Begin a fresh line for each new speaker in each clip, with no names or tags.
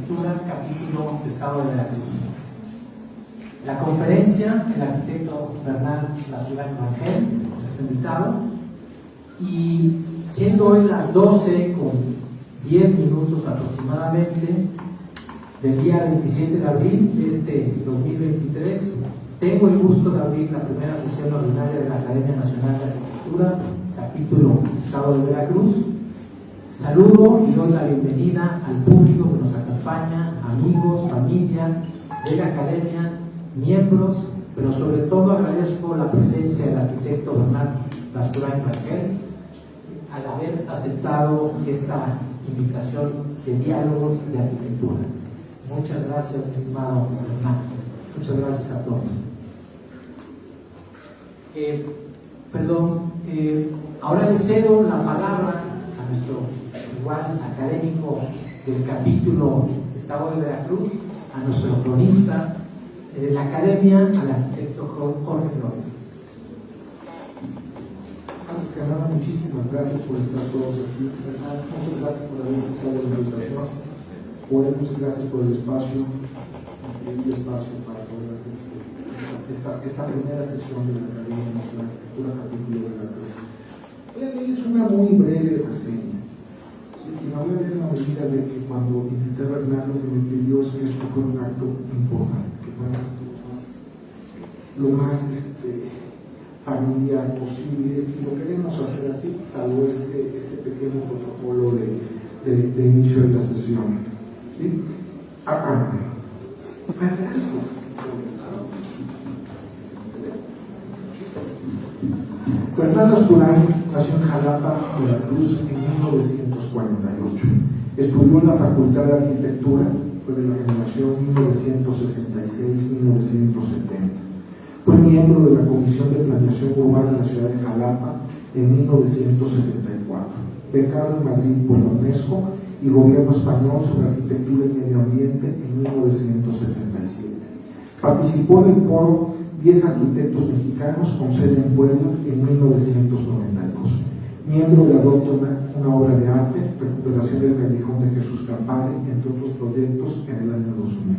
Arquitectura, capítulo Estado de Veracruz. La conferencia, el arquitecto Bernal Lasurán Rangel, nuestro invitado, y siendo hoy las 12 con 10 minutos aproximadamente del día 27 de abril de este 2023, tengo el gusto de abrir la primera sesión ordinaria de la Academia Nacional de Arquitectura, capítulo Estado de Veracruz. Saludo y doy la bienvenida al público que nos acompaña, amigos, familia de la Academia, miembros, pero sobre todo agradezco la presencia del arquitecto Bernal Lasurán Rangel al haber aceptado esta invitación de diálogos de arquitectura. Muchas gracias, mi estimado Bernal. Muchas gracias a todos. Ahora le cedo la palabra a nuestro igual académico del capítulo Estado de Veracruz, a nuestro cronista de la Academia, al arquitecto Jorge Flores.
Antes que nada, muchísimas gracias por estar todos aquí. Muchas gracias por haber aceptado la invitación. Muchas gracias por el espacio, para poder hacer esta primera sesión de la Academia Nacional de Arquitectura, capítulo de Veracruz. Voy a leerles una muy breve reseña. Y me voy a leer en la medida de que cuando invité a Bernardo que me pidió si esto fue un acto importante, que fue un acto lo más familiar posible, y lo queremos hacer así, salvo este pequeño protocolo de inicio de la sesión. ¿Sí? Bernal Lasurán nació en Jalapa, Veracruz, en 1948. Estudió en la Facultad de Arquitectura, fue de la generación 1966-1970. Fue miembro de la Comisión de Planeación Urbana en la ciudad de Jalapa en 1974. Becado en Madrid por la UNESCO y Gobierno Español sobre Arquitectura y Medio Ambiente en 1977. Participó en el foro 10 arquitectos mexicanos con sede en Puebla en 1992. Miembro de Adopta una obra de arte, recuperación del Callejón de Jesús Campare, entre otros proyectos en el año 2000.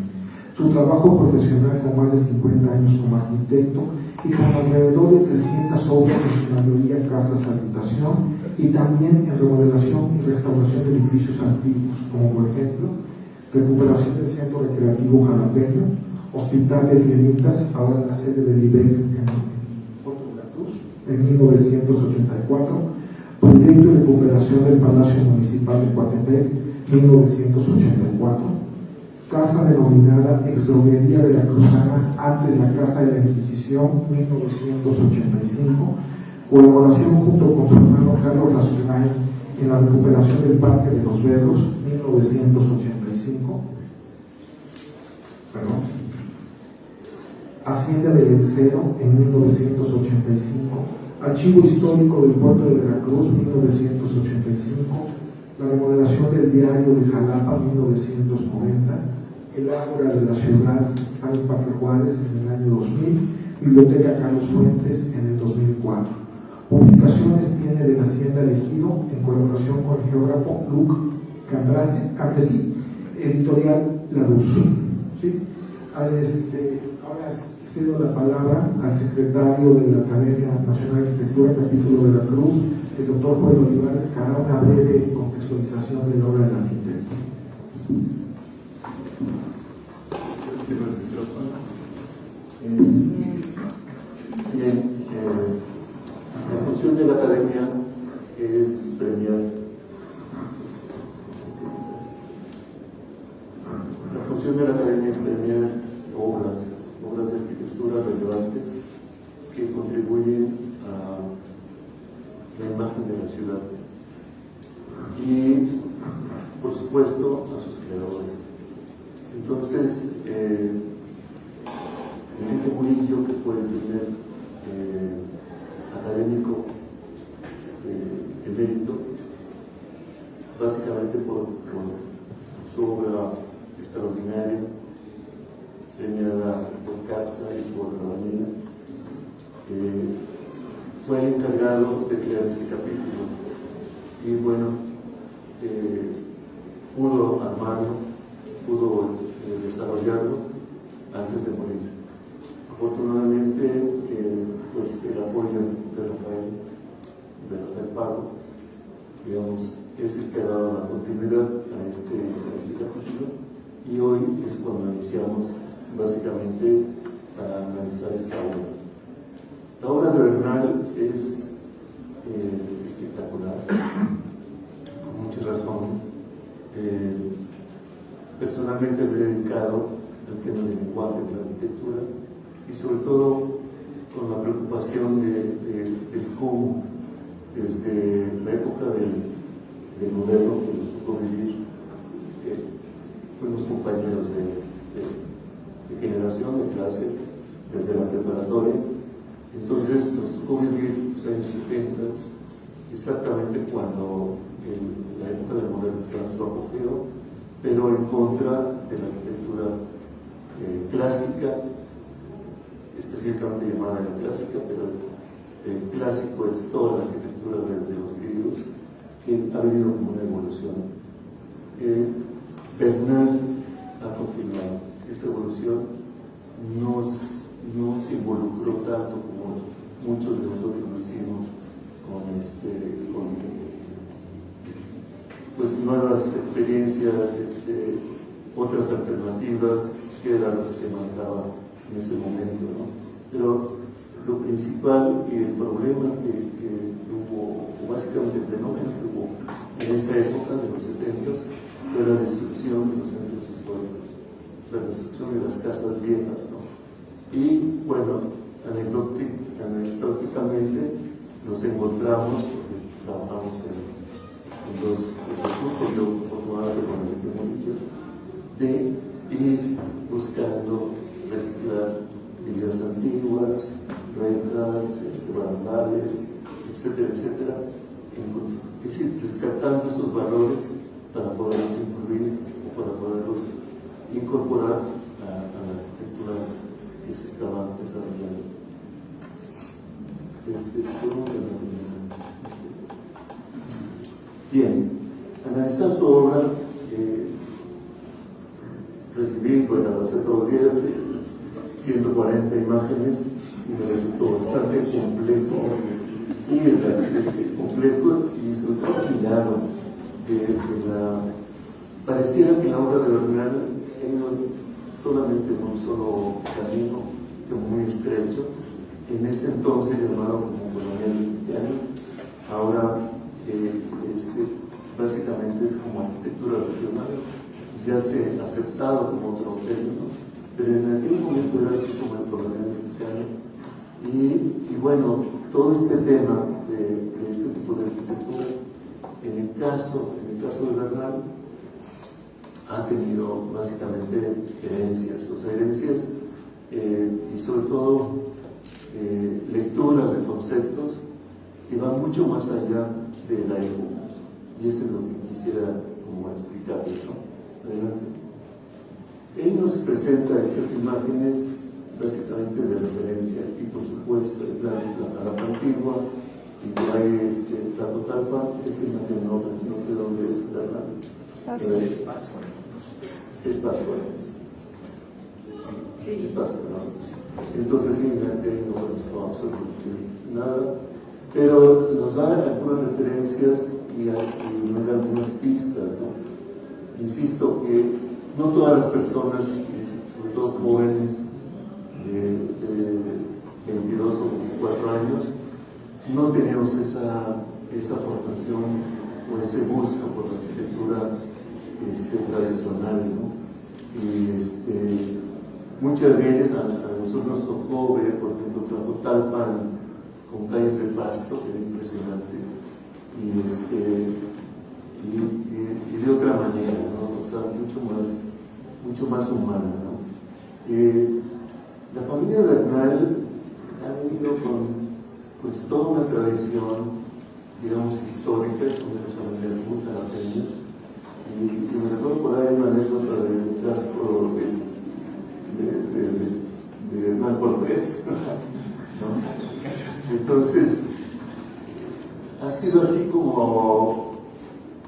Su trabajo profesional con más de 50 años como arquitecto y con alrededor de 300 obras, en su mayoría casas habitación, y también en remodelación y restauración de edificios antiguos, como por ejemplo recuperación del Centro Recreativo Jalapeño, Hospital de Dianitas, ahora la sede del IBEC en Puerto Veracruz, en 1984, proyecto de recuperación del Palacio Municipal de Coatepec, 1984, casa denominada Exdroguería Veracruzana, antes la Casa de la Inquisición, 1985, colaboración junto con su hermano Carlos Lasurán en la recuperación del Parque de los Berros, 1985. Hacienda de Lencero en 1985, Archivo Histórico del Puerto de Veracruz, 1985, la remodelación del Diario de Jalapa, 1990, el Ágora de la Ciudad, San Parque Juárez, en el año 2000, Biblioteca Carlos Fuentes, en el 2004. Publicaciones tiene de la Hacienda de Ejido, en colaboración con el geógrafo Luc Cambresi, editorial La Luz. ¿Sí? Ahora cedo la palabra al secretario de la Academia Nacional de Arquitectura, capítulo de Veracruz, el doctor Joel Olivares, que hará una breve contextualización de la obra del arquitecto.
La función de la Academia es premiar. La función de la Academia es premiar obras de arquitectura relevantes que contribuyen a la imagen de la ciudad y, por supuesto, a sus creadores. Entonces, Enrique Murillo, que fue el primer académico emérito, básicamente por su obra extraordinaria, premiada por CAPSA y por Rabanera, fue el encargado de crear este capítulo. Y bueno, pudo armarlo, pudo desarrollarlo antes de morir. Afortunadamente, pues el apoyo de Rafael Pardo, digamos, es el que ha dado la continuidad a este capítulo, y hoy es cuando iniciamos básicamente a analizar esta obra. La obra de Bernal es espectacular, por muchas razones. Personalmente me he dedicado al tema del lenguaje, de la arquitectura, y sobre todo con la preocupación del cómo, desde la época del moderno que nos tocó vivir, fuimos compañeros de generación, de clase, desde la preparatoria. Entonces nos tocó vivir los años 70, exactamente cuando la época del moderno estaba en su apogeo, pero en contra de la arquitectura clásica, específicamente llamada la clásica, pero el clásico es toda la arquitectura desde los griegos, que ha habido una evolución. Bernal ha continuado esa evolución, no se involucró tanto como muchos de nosotros lo hicimos con pues nuevas experiencias, otras alternativas, que era lo que se manejaba en ese momento, ¿no? Pero lo principal y el problema que hubo, o básicamente el fenómeno que hubo en esa época de los 70s, fue la destrucción de los centros históricos, o sea, la destrucción de las casas viejas, ¿no? Y bueno, anecdóticamente nos encontramos, porque trabajamos en dos grupos, yo afortunadamente con el equipo de ir buscando reciclar viviendas antiguas, rentas, barandales, etcétera, etcétera. Es decir, rescatando esos valores para poderlos incluir o para poderlos incorporar a la arquitectura que se estaba desarrollando. Bien, analizar su obra, recibí, bueno, hace 2 días 140 imágenes y me resultó bastante completo, sí, completo y sobre todo afinado. Pareciera que la obra de Bernal ha ido solamente en un solo camino, muy estrecho, en ese entonces llamado como colonial cristiano. Ahora básicamente es como arquitectura regional, ya se ha aceptado como otro término, pero en aquel momento era así como el colonial mexicano. Y bueno, todo este tema de este tipo de arquitectura, en el caso de Bernal, ha tenido básicamente herencias, y sobre todo lecturas de conceptos que van mucho más allá de la época. Y eso es lo que quisiera como explicarles, ¿no? Adelante. Él nos presenta estas imágenes básicamente de referencia, y por supuesto es la Jalapa antigua, y que hay Tlacotalpan, imagen no sé dónde es, ¿verdad? Es Pascua. Sí. Es Pascua, ¿no? Entonces sí, no conozco absolutamente nada, pero nos da algunas referencias y nos da algunas pistas, ¿no? Insisto que no todas las personas, sobre todo jóvenes de 22 o 24 años, no tenemos esa formación o ese gusto por la arquitectura tradicional, ¿no? Y muchas veces a nosotros nos tocó ver, por ejemplo, Tlacotalpan con calles de pasto, que era impresionante, y de otra manera, ¿no? O sea, mucho más humana, ¿no? La familia Bernal ha venido con pues toda una tradición, digamos, histórica, son de las familias muy jalapeñas, y me recuerdo por ahí una anécdota del casco de Hernán Cortés, ¿no? Entonces, ha sido así como,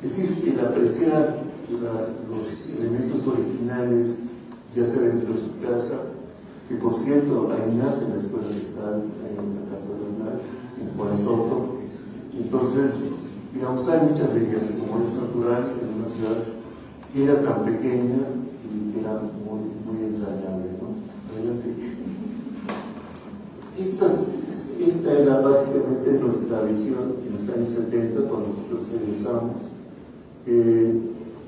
es decir, el apreciar los elementos originales ya sea dentro de su casa, que por cierto, ahí nace la escuela que está en la Casa Bernal, en Juan Soto. Entonces, digamos, hay muchas líneas, como es natural en una ciudad que era tan pequeña y que era muy, muy entrañable, ¿no? Adelante. Esta era básicamente nuestra visión en los años 70, cuando nosotros egresamos.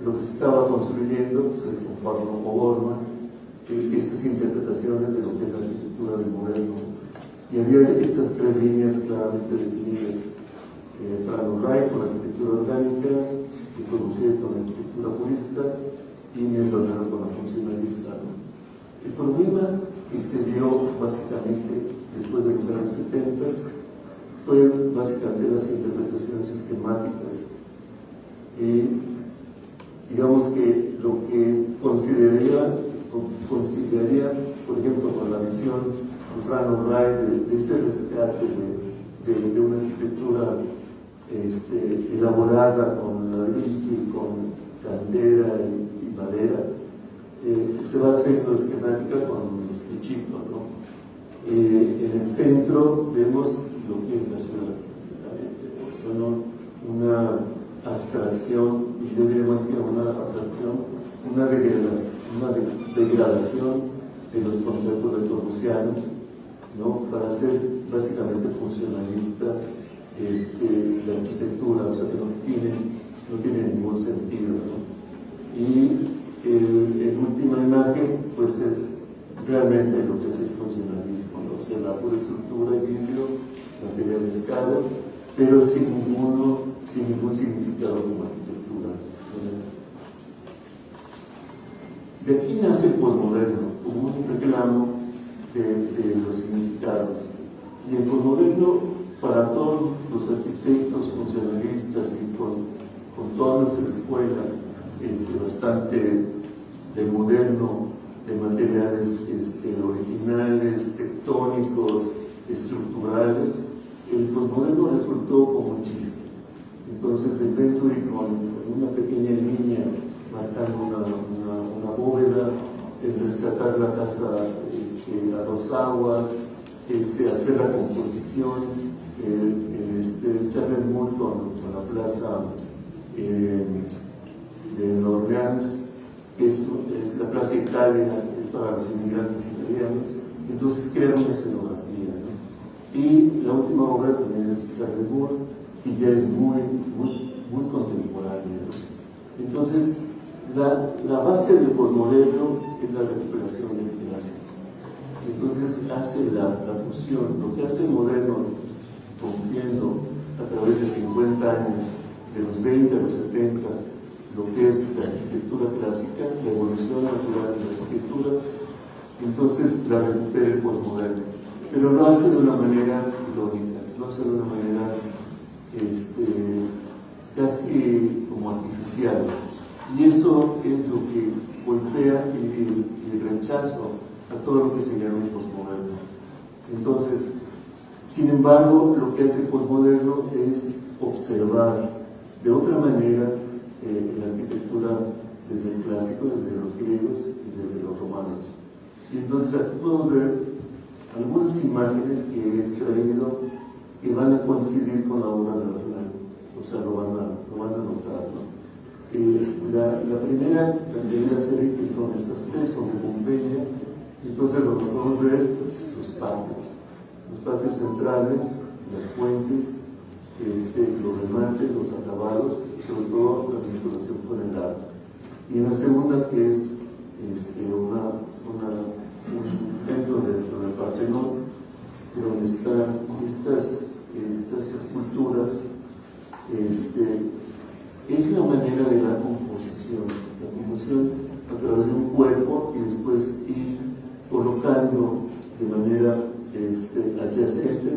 Lo que se estaba construyendo pues, es con Pablo O'Gorman, estas interpretaciones de lo que es la arquitectura del moderno. Y había estas tres líneas claramente definidas. Fran O'Reilly con la arquitectura orgánica, y Corbusier con la arquitectura purista, y Mies van der Rohe con la funcionalista, ¿no? El problema que se dio básicamente después de los años 70 fue básicamente las interpretaciones esquemáticas. Digamos que lo que consideraría, por ejemplo, con la visión de Fran O'Reilly de ese rescate de una arquitectura elaborada con ladrillo, con cantera y madera, se va haciendo esquemática con los fichitos, ¿no? En el centro vemos lo que es la ciudad, son una abstracción, y yo diría más que una abstracción, una degradación de los conceptos retorbusianos, ¿no? Para ser básicamente funcionalista la arquitectura, o sea que no tiene ningún sentido, ¿no? Y en última imagen, pues es realmente lo que es el funcionalismo, ¿no? O sea, la pura estructura y vidrio, materiales caros, pero sin ningún significado como arquitectura. De aquí nace el posmoderno, como un reclamo de los significados. Y el posmoderno, para todos los arquitectos funcionalistas y con toda nuestra escuela bastante de moderno, de materiales originales, tectónicos, estructurales, el posmoderno resultó como un chiste. Entonces el Venturi con una pequeña línea marcando una bóveda, el rescatar la casa a dos aguas, hacer la composición, Charles Moore con la plaza de Nueva Orleans, que es la plaza Italia para los inmigrantes italianos. Entonces crea una escenografía, ¿no? Y la última obra también es Charles Moore, y ya es muy contemporánea, ¿no? Entonces la base del posmoderno es la recuperación del clásico. Entonces hace la fusión, lo que hace el moderno, rompiendo a través de 50 años, de los 20 a los 70, lo que es la arquitectura clásica, la evolución natural de la arquitectura, entonces la recupera el posmoderno. Pero lo hace de una manera irónica, lo hace de una manera casi como artificial. Y eso es lo que golpea el rechazo a todo lo que se llama el posmoderno. Entonces, sin embargo, lo que hace el posmoderno es observar de otra manera la arquitectura desde el clásico, desde los griegos y desde los romanos. Y entonces aquí podemos ver algunas imágenes que he extraído que van a coincidir con la obra de Bernal, o sea, lo van a notar, ¿no? La primera serie, que son estas tres, son de Pompeya. Entonces lo que podemos ver, los patios centrales, las fuentes, los remates, los acabados, y sobre todo la vinculación con el arte. Y en la segunda, que es un centro del Partenón, donde están estas esculturas, es la manera de la composición a través de un cuerpo y después ir colocando de manera adyacente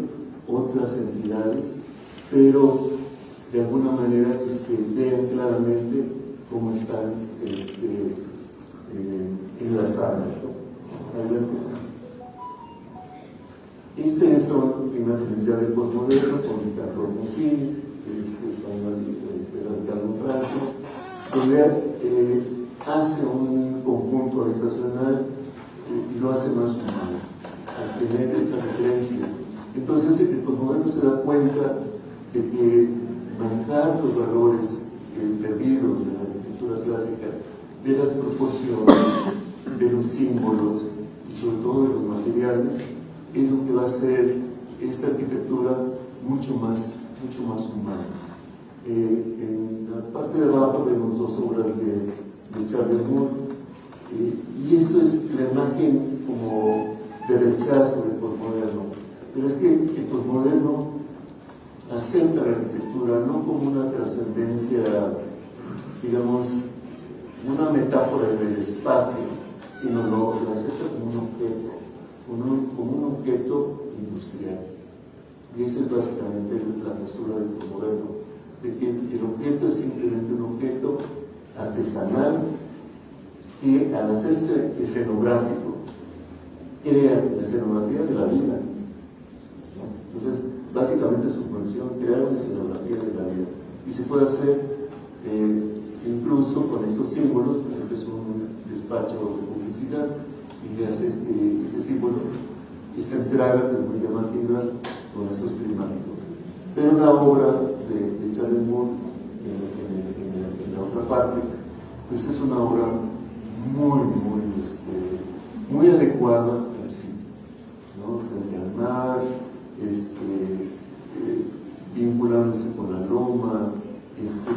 otras entidades, pero de alguna manera que se vean claramente cómo están enlazadas, ¿no? Adelante. Estas son imágenes ya del posmoderno con Ricardo Bonfil, español, radicado en Francia, donde hace un conjunto habitacional hace más humano al tener esa referencia. Entonces el posmoderno se da cuenta de que manejar los valores perdidos de la arquitectura clásica, de las proporciones, de los símbolos y sobre todo de los materiales, es lo que va a hacer esta arquitectura mucho más humana. En la parte de abajo vemos dos obras de Charles Moore, y esto es la imagen como de rechazo del posmoderno. Pero es que el posmoderno acepta la arquitectura no como una trascendencia, digamos, una metáfora del espacio, sino lo acepta como un objeto industrial. Y esa es básicamente la postura del posmoderno, de que el objeto es simplemente un objeto artesanal que al hacerse escenográfico crea la escenografía de la vida. Entonces, básicamente su función es crear una escenografía de la vida. Y se puede hacer incluso con estos símbolos, pues este es un despacho de publicidad, y le hace este símbolo, esta entrada que es muy llamativa con esos prismáticos. Pero la obra de Charles Moore, en la otra parte, pues es una obra muy adecuada al cine, ¿no? Frente al mar, vinculándose con la loma,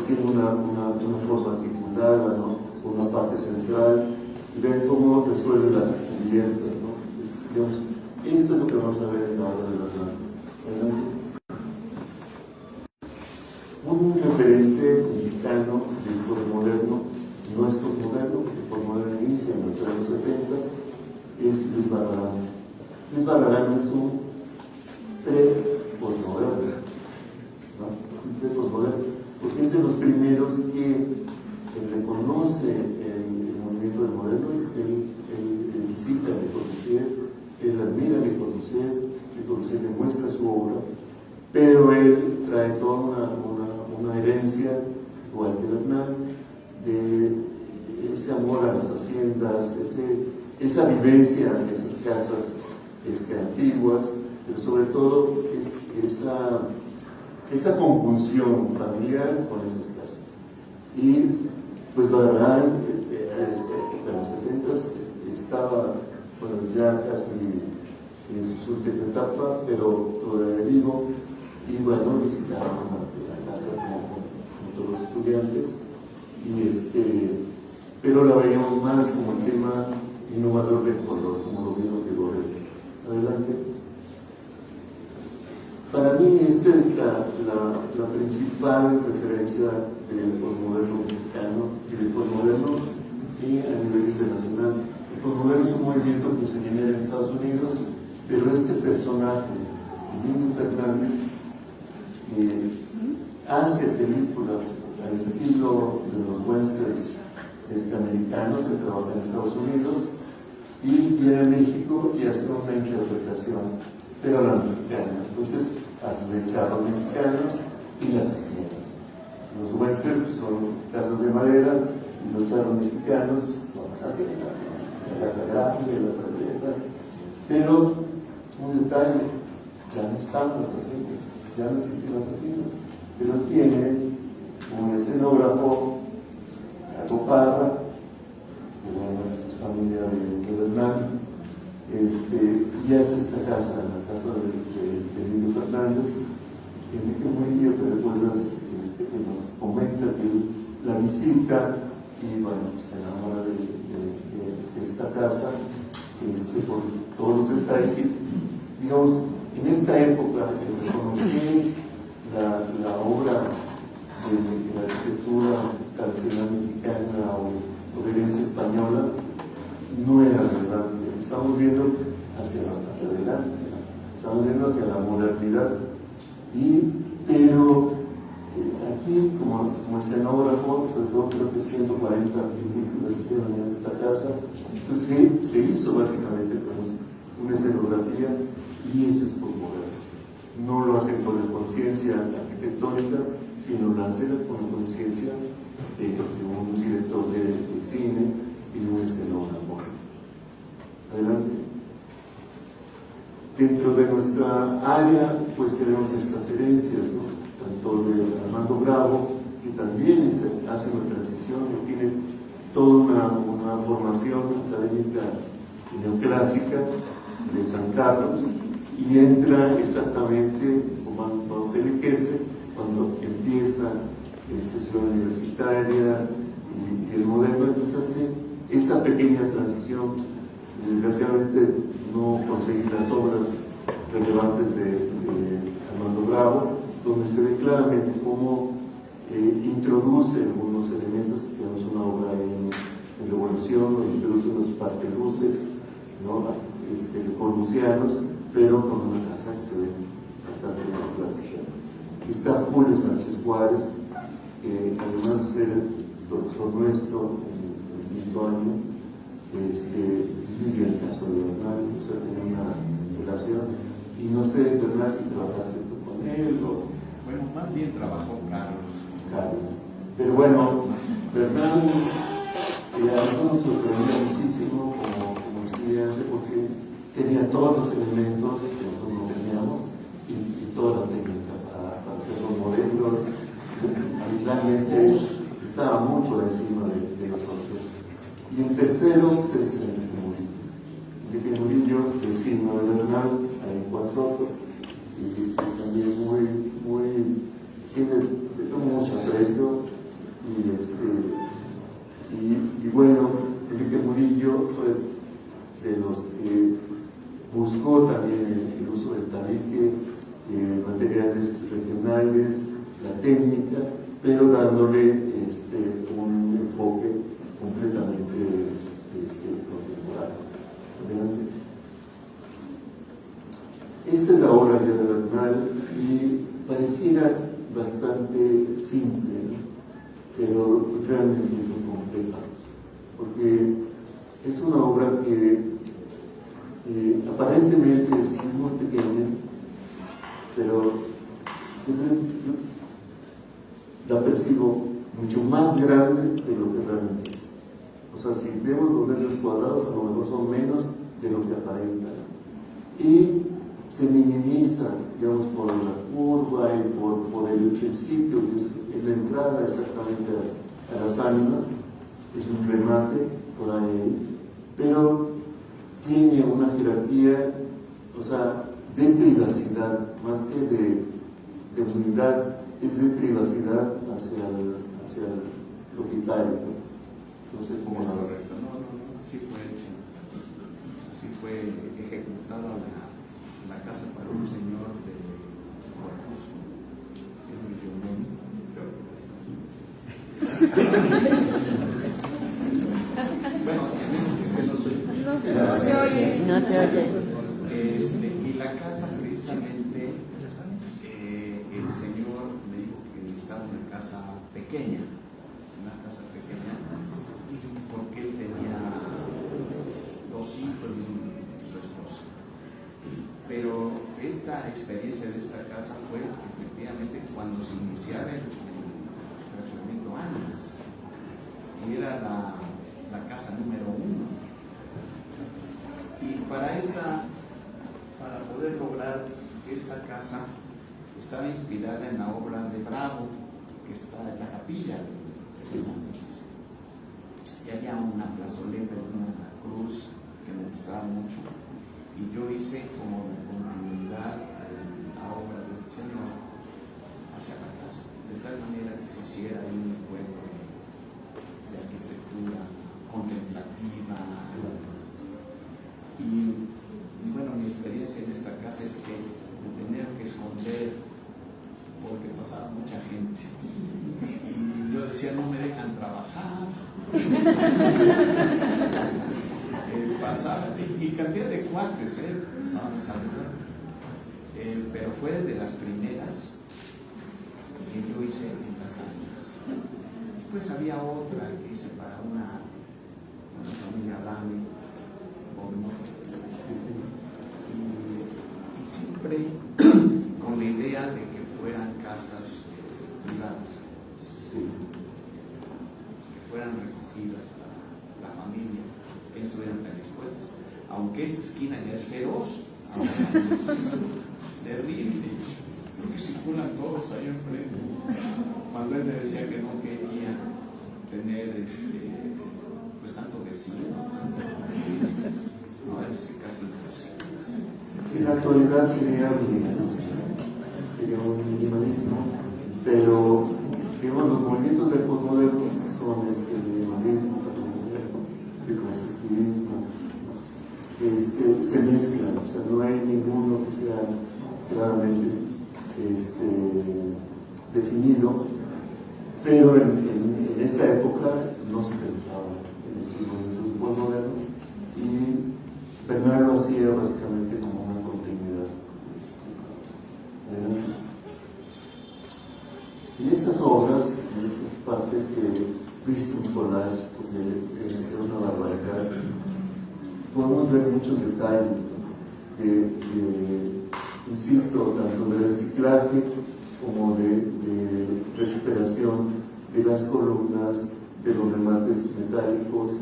siendo una forma articulada, ¿no? Una parte central, y ver cómo resuelve las cubiertas, ¿no? Digamos, esto es lo que vamos a ver en la obra de Bernal. Un referente mexicano del posmoderno, no es posmoderno, porque el posmoderno inicia en los años 70, es Luis Barragán. Luis Barragán es un pre-posmoderno, ¿no? Es un pre-posmoderno, porque es de los primeros que reconoce el movimiento del moderno. Él visita Le Corbusier, él admira Le Corbusier le muestra su obra, pero él trae toda una herencia, igual que Bernal, de ese amor a las haciendas, esa vivencia en esas casas antiguas, pero sobre todo esa conjunción familiar con esas casas. Y pues Barragán en los 70 estaba, bueno, ya casi en su última etapa, pero todavía vivo, y bueno, visitaba la casa como todos los estudiantes, pero la veíamos más como el tema innovador del color, como lo mismo que Gorel. Adelante. Para mí esta es la principal referencia del posmoderno mexicano y del posmoderno y a nivel internacional. El posmoderno es un movimiento que se genera en Estados Unidos, pero este personaje, Emilio Fernández, hace películas al estilo de los westerns americanos, que trabaja en Estados Unidos, y viene a México y hace una interpretación, pero a la mexicana. Entonces hace de charros mexicanos y las haciendas. Los westerns son casas de madera y los charros mexicanos son las haciendas, la casa grande, la tarjeta. Pero un detalle, ya no están las haciendas, ya no existen las haciendas, pero tiene un escenógrafo, Caco Parra, que bueno, es familia de Bernal, y hace esta casa, la casa de Emilio Fernández. Enrique Murillo, te recuerdas, que nos comenta que la visita y bueno, se enamora de esta casa por todos los detalles. Y digamos, en esta época en que conocí la obra de la arquitectura tradicional mexicana o de herencia española, no era relevante. Estamos viendo hacia adelante, estamos viendo hacia la modernidad, pero aquí como escenógrafo, sobre todo creo que 140 películas se hicieron en esta casa. Entonces se hizo básicamente como una escenografía, y eso es posmoderno. No lo hacen con la conciencia arquitectónica, sino lo hacen con la conciencia de un director de cine y de un escenógrafo. Adelante. Dentro de nuestra área, pues tenemos estas herencias, ¿no? Tanto de Armando Bravo, que también hace una transición, que tiene toda una formación académica neoclásica de San Carlos, y entra exactamente, cuando se enriquece, cuando empieza Ciudad Universitaria y el moderno, entonces hace esa pequeña transición. Desgraciadamente no conseguí las obras relevantes de Armando Bravo, donde se ve claramente cómo introduce algunos elementos. Tenemos una obra en Revolución, donde introduce unos parteluces, ¿no? Corbusianos, pero con una casa que se ve bastante clásica. Está Julio Sánchez Juárez, que además de ser profesor nuestro en el quinto año, vivía en casa de Bernal, o sea, tenía una relación. Y no sé, Bernal, si trabajaste tú con él o...
Bueno, más bien trabajó Carlos.
Pero bueno, Bernal a nosotros nos sorprendió muchísimo como estudiante, porque tenía todos los elementos que nosotros no teníamos y toda la técnica para hacer los modelos. Habitualmente estaba muy por encima de nosotros. Y el tercero pues, es Enrique Murillo, vecino de Bernal, ahí en Juan Soto, y también le tomo mucho aprecio. Y bueno, Enrique Murillo fue de los que buscó también el uso del tabique, materiales regionales, la técnica, pero dándole un enfoque completamente contemporáneo. Esta es la obra de Bernal y pareciera bastante simple, ¿no? Pero realmente muy compleja, porque es una obra que aparentemente es muy pequeña, pero la percibo mucho más grande de lo que realmente es. O sea, si vemos los metros cuadrados, a lo mejor son menos de lo que aparenta. Y se minimiza, digamos, por la curva y por el sitio, que es la entrada exactamente a las ánimas. Es un remate por ahí, pero tiene una jerarquía, o sea, de privacidad, más que de unidad, es de privacidad hacia el propietario, ¿no? No sé cómo
Es
la ves.
correcto, no, así fue hecho. Así fue ejecutada la casa para un señor de Corpusco, bueno,
no se oye.
No te oyes.
y la casa precisamente, el señor me dijo que necesitaba una casa pequeña, porque él tenía dos hijos y su esposa. Pero esta experiencia de esta casa fue efectivamente cuando se iniciaba el fraccionamiento Ánimas, y era la casa número 1. Y para poder lograr esta casa, estaba inspirada en la obra de Bravo, que está en la capilla de San Luis. Y había una plazoleta de una cruz que me gustaba mucho, y yo hice como la continuidad de la obra de este señor hacia la casa, de tal manera que se hiciera ahí un juego de arquitectura contemplativa. Y bueno, mi experiencia en esta casa es que me tenía que esconder porque pasaba mucha gente y yo decía, no me dejan trabajar. Pasaba, y cantidad de cuates pasaban a saludar, pero fue de las primeras que yo hice en las ánimas. Después había otra que hice para una familia grande, y siempre con la idea de que fueran casas privadas, que fueran recogidas para la familia, que estuvieran tan expuestas. aunque esta esquina ya es feroz, terrible, porque circulan todos ahí enfrente. Cuando él le decía que no quería tener pues tanto vecino, no, es casi imposible.
En la actualidad sería un minimalismo, pero digamos, los movimientos del posmoderno son minimalismo, el constructivismo, se mezclan, o sea, no hay ninguno que sea claramente definido, pero en esa época no se pensaba en estos movimientos posmodernos y Bernal lo hacía básicamente como una continuidad. Y estas obras, en estas partes que hice un collage, porque era una barbaridad, podemos ver muchos detalles, insisto, tanto de reciclaje como de recuperación de las columnas, de los remates metálicos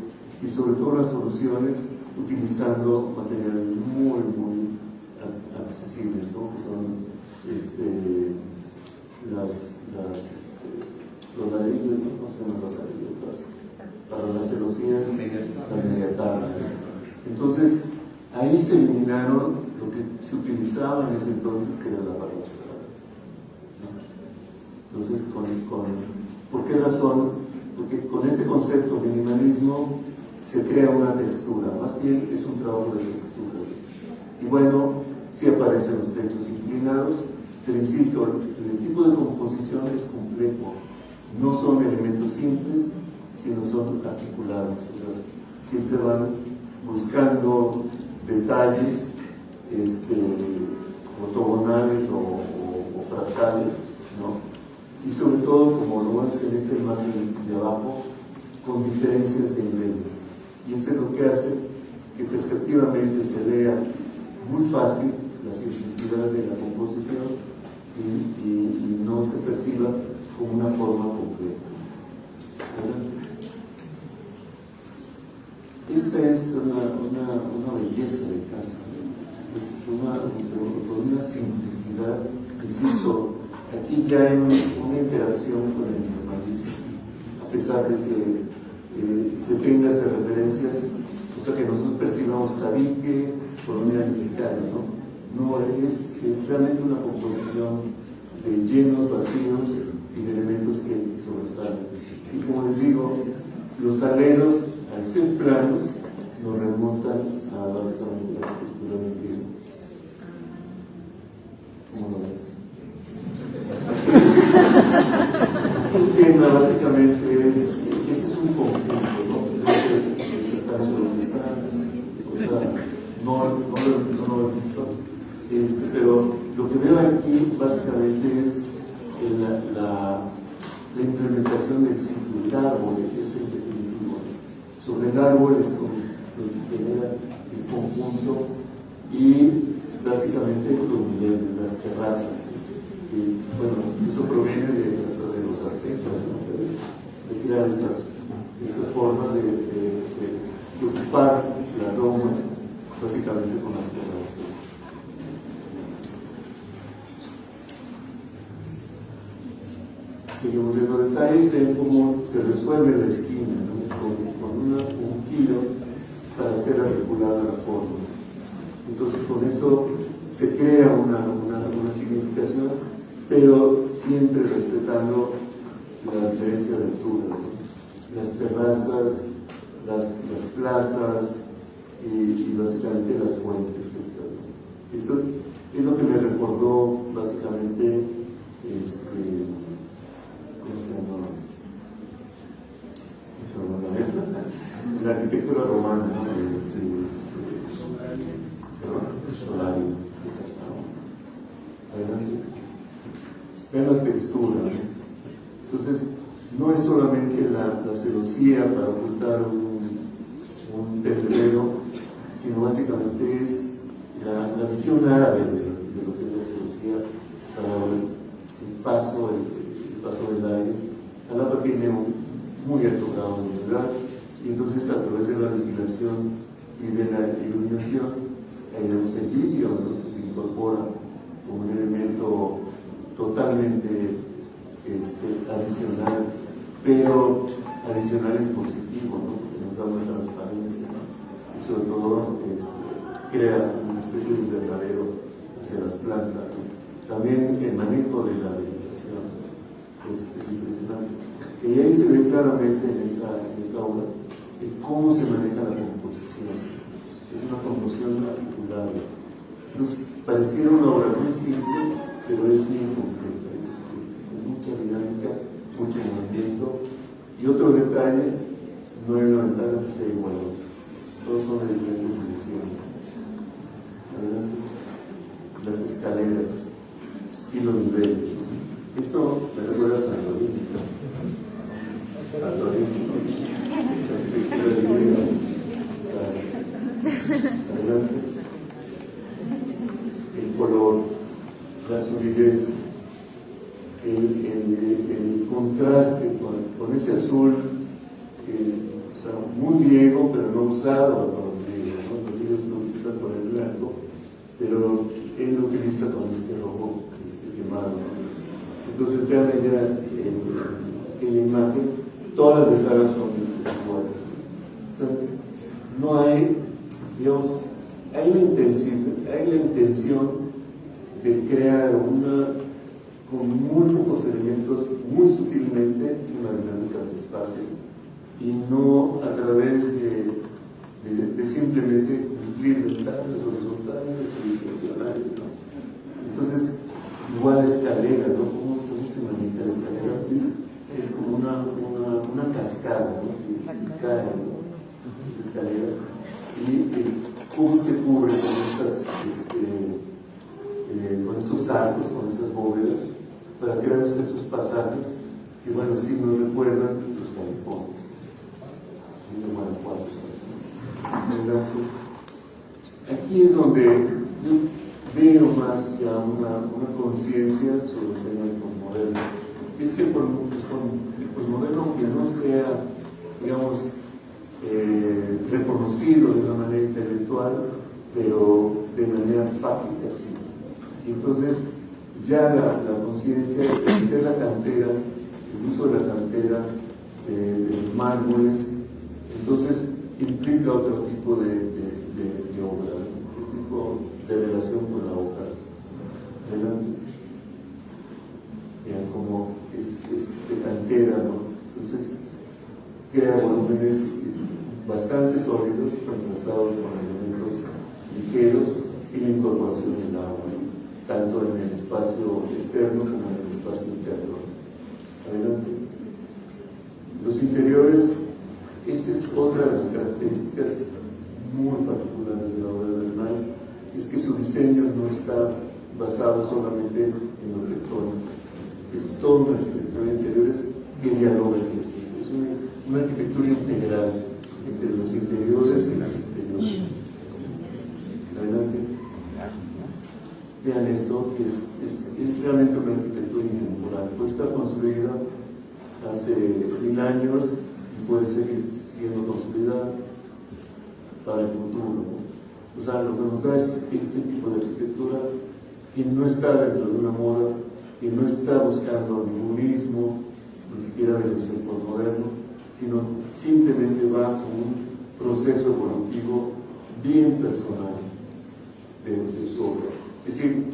y sobre todo las soluciones utilizando materiales muy, muy accesibles, ¿no? Que son los ladrillos, no se llaman los ladrillos, para las celosías, las mediatablas. Entonces, ahí se eliminaron lo que se utilizaba en ese entonces, que era la balaustrada, ¿no? Entonces, ¿por qué razón? Porque con este concepto minimalismo se crea una textura, más bien es un trabajo de textura. Y bueno, sí aparecen los techos inclinados, pero insisto, el tipo de composición es complejo. No son elementos simples, sino son articulados. O sea, siempre van buscando detalles ortogonales o fractales, ¿no? Y sobre todo, como lo vemos en este imagen de abajo, con diferencias de niveles. Y eso es lo que hace que perceptivamente se vea muy fácil la simplicidad de la composición y no se perciba como una forma completa. Esta es una belleza de casa, es una simplicidad, insisto, aquí ya hay una interacción con el minimalismo, a pesar de que se tenga esas referencias, o sea que nosotros percibamos tabique, colonia mexicana, no es realmente una composición de llenos, vacíos y de elementos que sobresalen. Y como les digo, los aleros, al ser planos, nos remontan a básicamente la arquitectura antigua. ¿Cómo lo ves? El tema básicamente es, este es un conjunto, ¿no? Exactamente lo que está, o sea, no lo he visto, pero lo que veo aquí básicamente es la implementación del ciclo del árbol, que es el definitivo. Sobre el árbol es como se genera el conjunto y básicamente los niveles, las terrazas. Y, bueno, eso proviene de los aztecas, ¿no? De crear estas formas de ocupar las lomas básicamente con las terrazas. Seguimos viendo detalles de cómo se resuelve la esquina, ¿no? con un giro para hacer articulada la forma. Entonces con eso se crea una significación, pero siempre respetando la diferencia de altura, ¿no? Las terrazas, las plazas y básicamente las fuentes. Eso es lo que me recordó básicamente ¿cómo se llama? La arquitectura romana, ¿no? Solario. Vean la textura, ¿no? Entonces, no es solamente la celosía para ocultar un tendedero, sino básicamente es la visión árabe de lo que es la celosía para el paso del aire. Jalapa tiene un muy alto grado de humedad y entonces a través de la ventilación y de la iluminación, tenemos el vidrio, ¿no?, que se incorpora como un elemento totalmente adicional, pero adicional en positivo, ¿no?, porque nos da una transparencia, ¿no?, y sobre todo crea una especie de invernadero hacia las plantas, ¿no? También el manejo de la vegetación es impresionante. Y ahí se ve claramente en esa obra cómo se maneja la composición. Es una composión articulada. Entonces, pareciera una obra muy simple, pero es bien completa. Es mucha dinámica, mucho movimiento. Y otro detalle, no hay una ventana que sea igual a otra. Todos son de diferentes dimensiones. Adelante. Las escaleras y los niveles. Esto me recuerda a San Lorenzo. San Lorenzo. Adelante. El color, la solidez, el contraste con ese azul, o sea, muy griego, pero no usado por los griegos, ¿no? Los griegos lo utilizan con el blanco, pero él lo utiliza con este rojo quemado, ¿no? Entonces vean ya en la imagen, todas las ventanas son iguales. O sea, no hay, digamos, hay la intención de crear con muy pocos elementos, muy sutilmente, una dinámica de espacio, y no a través de simplemente cumplir ventanas horizontales y funcionales, ¿no? Entonces, igual la escalera, ¿no? ¿Cómo se maneja la escalera? Es como una cascada, ¿no?, que cae, ¿no?, la escalera, y cómo se cubre con esos arcos, con esas bóvedas, para crear esos pasajes que, bueno, sí nos recuerdan los califones, Aquí es donde yo veo más ya una conciencia sobre el tema del posmoderno. Es que el posmoderno, aunque no sea, digamos, reconocido de una manera intelectual, pero de manera fáctica, sí. Y entonces ya la conciencia de la cantera, el uso de la cantera, de los mármoles, entonces implica otro tipo de obra, otro tipo de relación con la obra. Vean cómo es de cantera, ¿no? Entonces crea volúmenes bastante sólidos, contrastados con elementos ligeros y la incorporación del agua, ¿no?, tanto en el espacio externo como en el espacio interno. Adelante. Los interiores, esa es otra de las características muy particulares de la obra de Bernal, es que su diseño no está basado solamente en lo arquitectónico, es toda una arquitectura de interiores que dialoga entre sí, es una arquitectura integral entre los interiores y los exteriores. Adelante. Vean esto, es realmente una arquitectura intemporal, puede estar construida hace 1000 años y puede seguir siendo construida para el futuro, ¿no? O sea, lo que nos da es este tipo de arquitectura que no está dentro de una moda, que no está buscando ningún ismo, ni siquiera de los posmodernos, sino simplemente va con un proceso evolutivo bien personal de su obra. Es decir,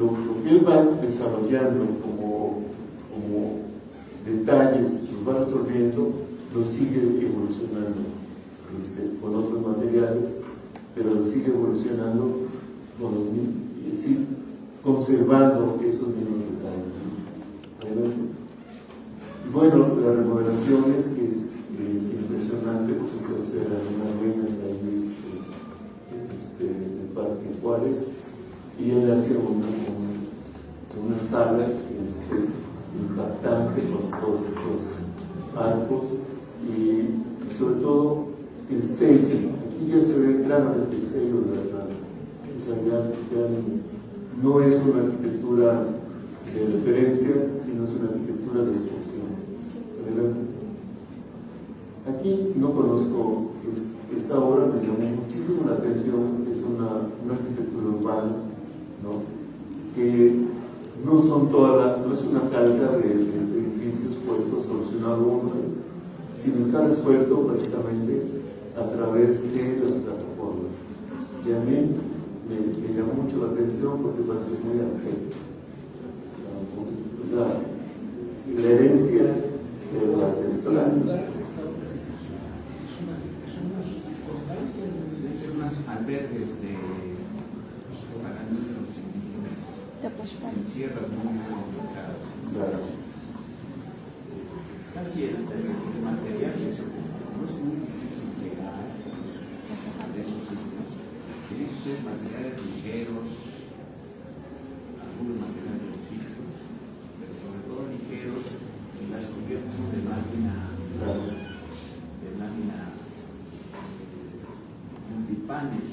lo que él va desarrollando como detalles, los va resolviendo, lo sigue evolucionando con otros materiales, pero lo sigue evolucionando con los mismos, es decir, conservando esos mismos detalles. Bueno, las remodelaciones, que es impresionante, porque se hacen unas ruinas ahí en el Parque Juárez, y él hace una sala impactante con todos estos arcos y sobre todo el sello. Aquí ya se ve claramente el sello de Bernal. O sea, ya no es una arquitectura de referencia, sino es una arquitectura de expresión. Adelante. Aquí no conozco esta obra, me llamó muchísimo la atención, es una arquitectura urbana, ¿no? Que no son no es una calca de edificios puestos solucionado uno, sino está resuelto básicamente a través de las plataformas. Y a mí me llamó mucho la atención porque parece muy asqueroso. La herencia de las extrañas.
Son unos albergues para niños indígenas en sierras muy complicadas.
Claro.
Casi el material no es muy difícil llegar de esos sitios. Tienen que ser materiales ligeros, algunos materiales del sitio, pero sobre todo ligeros, y las cubiertas son de lámina multipanel.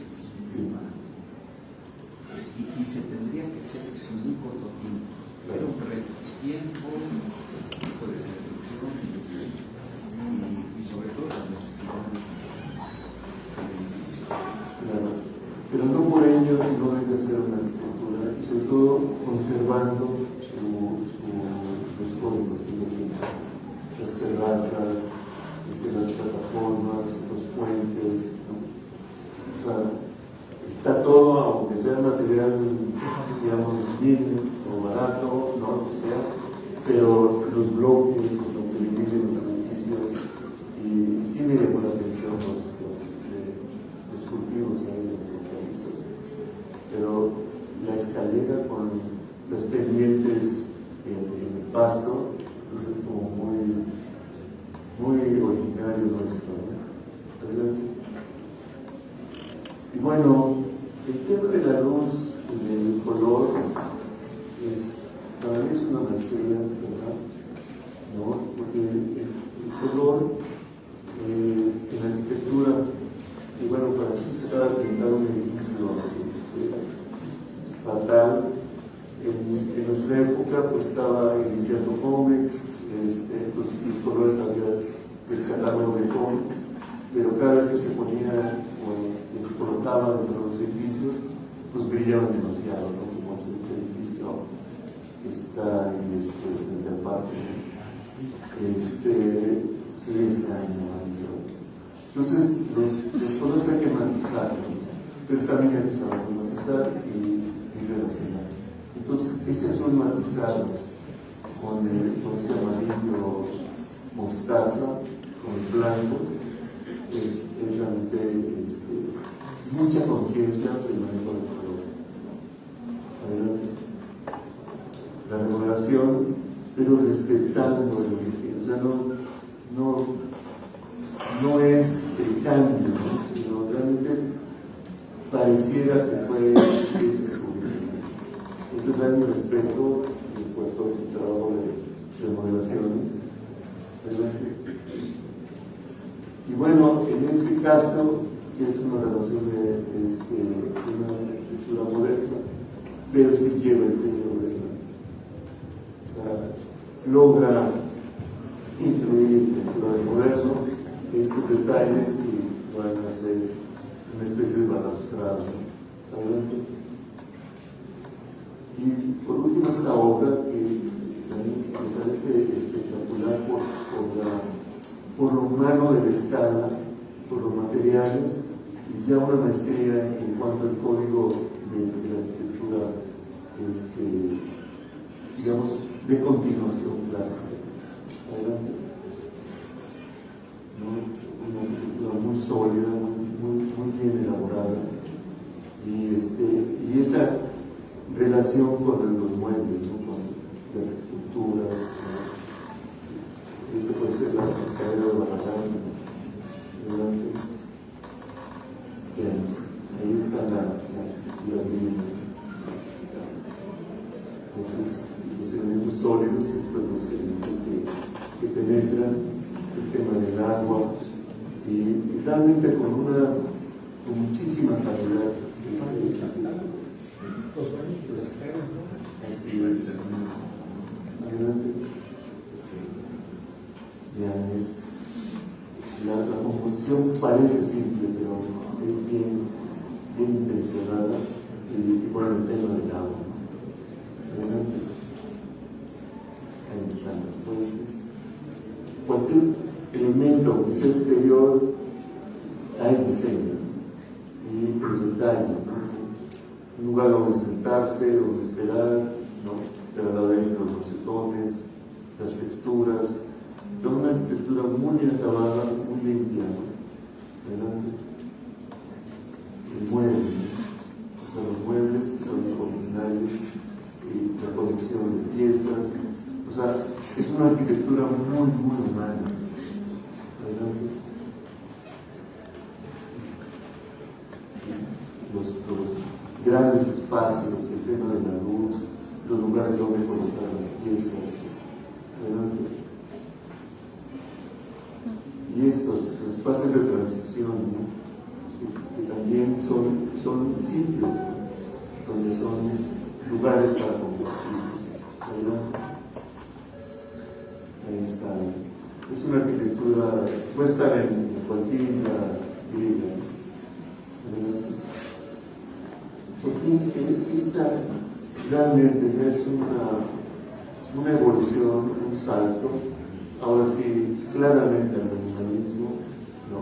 Y se tendría que hacer en muy corto tiempo. Era un reto, tiempo, tipo de construcción y sobre todo las necesidades del edificio.
Claro. Pero no por ello no hay que hacer una arquitectura, y sobre todo conservando los códigos que uno tiene. Las terrazas, las plataformas, los puentes, ¿no? O sea, está todo, aunque sea material, digamos, bien o barato, no lo sea, pero los bloques, lo que dividen los edificios, y sí me llamó la atención los cultivos ahí de los hortalizas, pero la escalera con las pendientes en el pasto, pues es como muy originario nuestro, ¿no? Adelante. Y bueno, el tema de la luz y el color para mí es una maestría, ¿verdad? ¿No? Porque el color en la arquitectura, y bueno, para mí se acaba de pintar un edificio fatal. En nuestra época pues estaba iniciando cómics, pues, los colores había el catálogo de cómics, pero cada vez que se ponía que se colocaba dentro de los edificios, pues brillaban demasiado, ¿no? Como este edificio que está en el parque, sí, extraño. Entonces, las cosas hay que matizar, ¿no? Pero también hay que saber matizar y relacionar. Entonces, ese azul matizado con ese amarillo mostaza, con blancos, es realmente mucha conciencia del manejo del color. Adelante. La remodelación, pero respetando el origen. O sea, no es el cambio, ¿no? Sino realmente pareciera que fue ese su origen. Entonces, darle respeto en cuanto al trabajo de remodelaciones. Adelante. Y bueno, en este caso, que es una relación de una arquitectura moderna, pero sí lleva el sello moderno. O sea, logra incluir dentro del moderno estos detalles y van a ser una especie de balaustrado. Adelante. Y por último, esta obra que también me parece espectacular por lo humano de la escala, por los materiales, y ya una maestría en cuanto al código de la arquitectura, digamos, de continuación clásica. Adelante. Una arquitectura muy sólida, muy bien elaborada, y esa relación con los muebles, ¿no? Con las esculturas, ¿no? Esa puede ser la escalera de Barragán. Bien, ahí está la línea. Entonces, los elementos sólidos y después los elementos que penetran, el tema del agua, y realmente con muchísima calidad. Adelante. Ya es la composición parece simple, pero es bien intencionada, y por el tema del agua. Ahí están las fuentes. Cualquier elemento que sea exterior, hay diseño y presentario, ¿no? Un lugar donde sentarse, donde esperar, ¿no? Pero a la vez los rosetones, las texturas, toda una arquitectura muy bien acabada, muy limpia, ¿no? El mueble, o sea, los muebles que son originales, y la colección de piezas, o sea, es una arquitectura muy humana. Adelante. Los grandes espacios, el tema de la luz, los lugares donde colocar las piezas. Adelante. Y estos los espacios de transición, ¿no? que también son sitios, donde son lugares para compartir. Ahí está. Es una arquitectura, puede estar en cualquier griega. Por fin, esta realmente ya es una evolución, un salto, ahora sí, claramente al minimalismo, ¿no?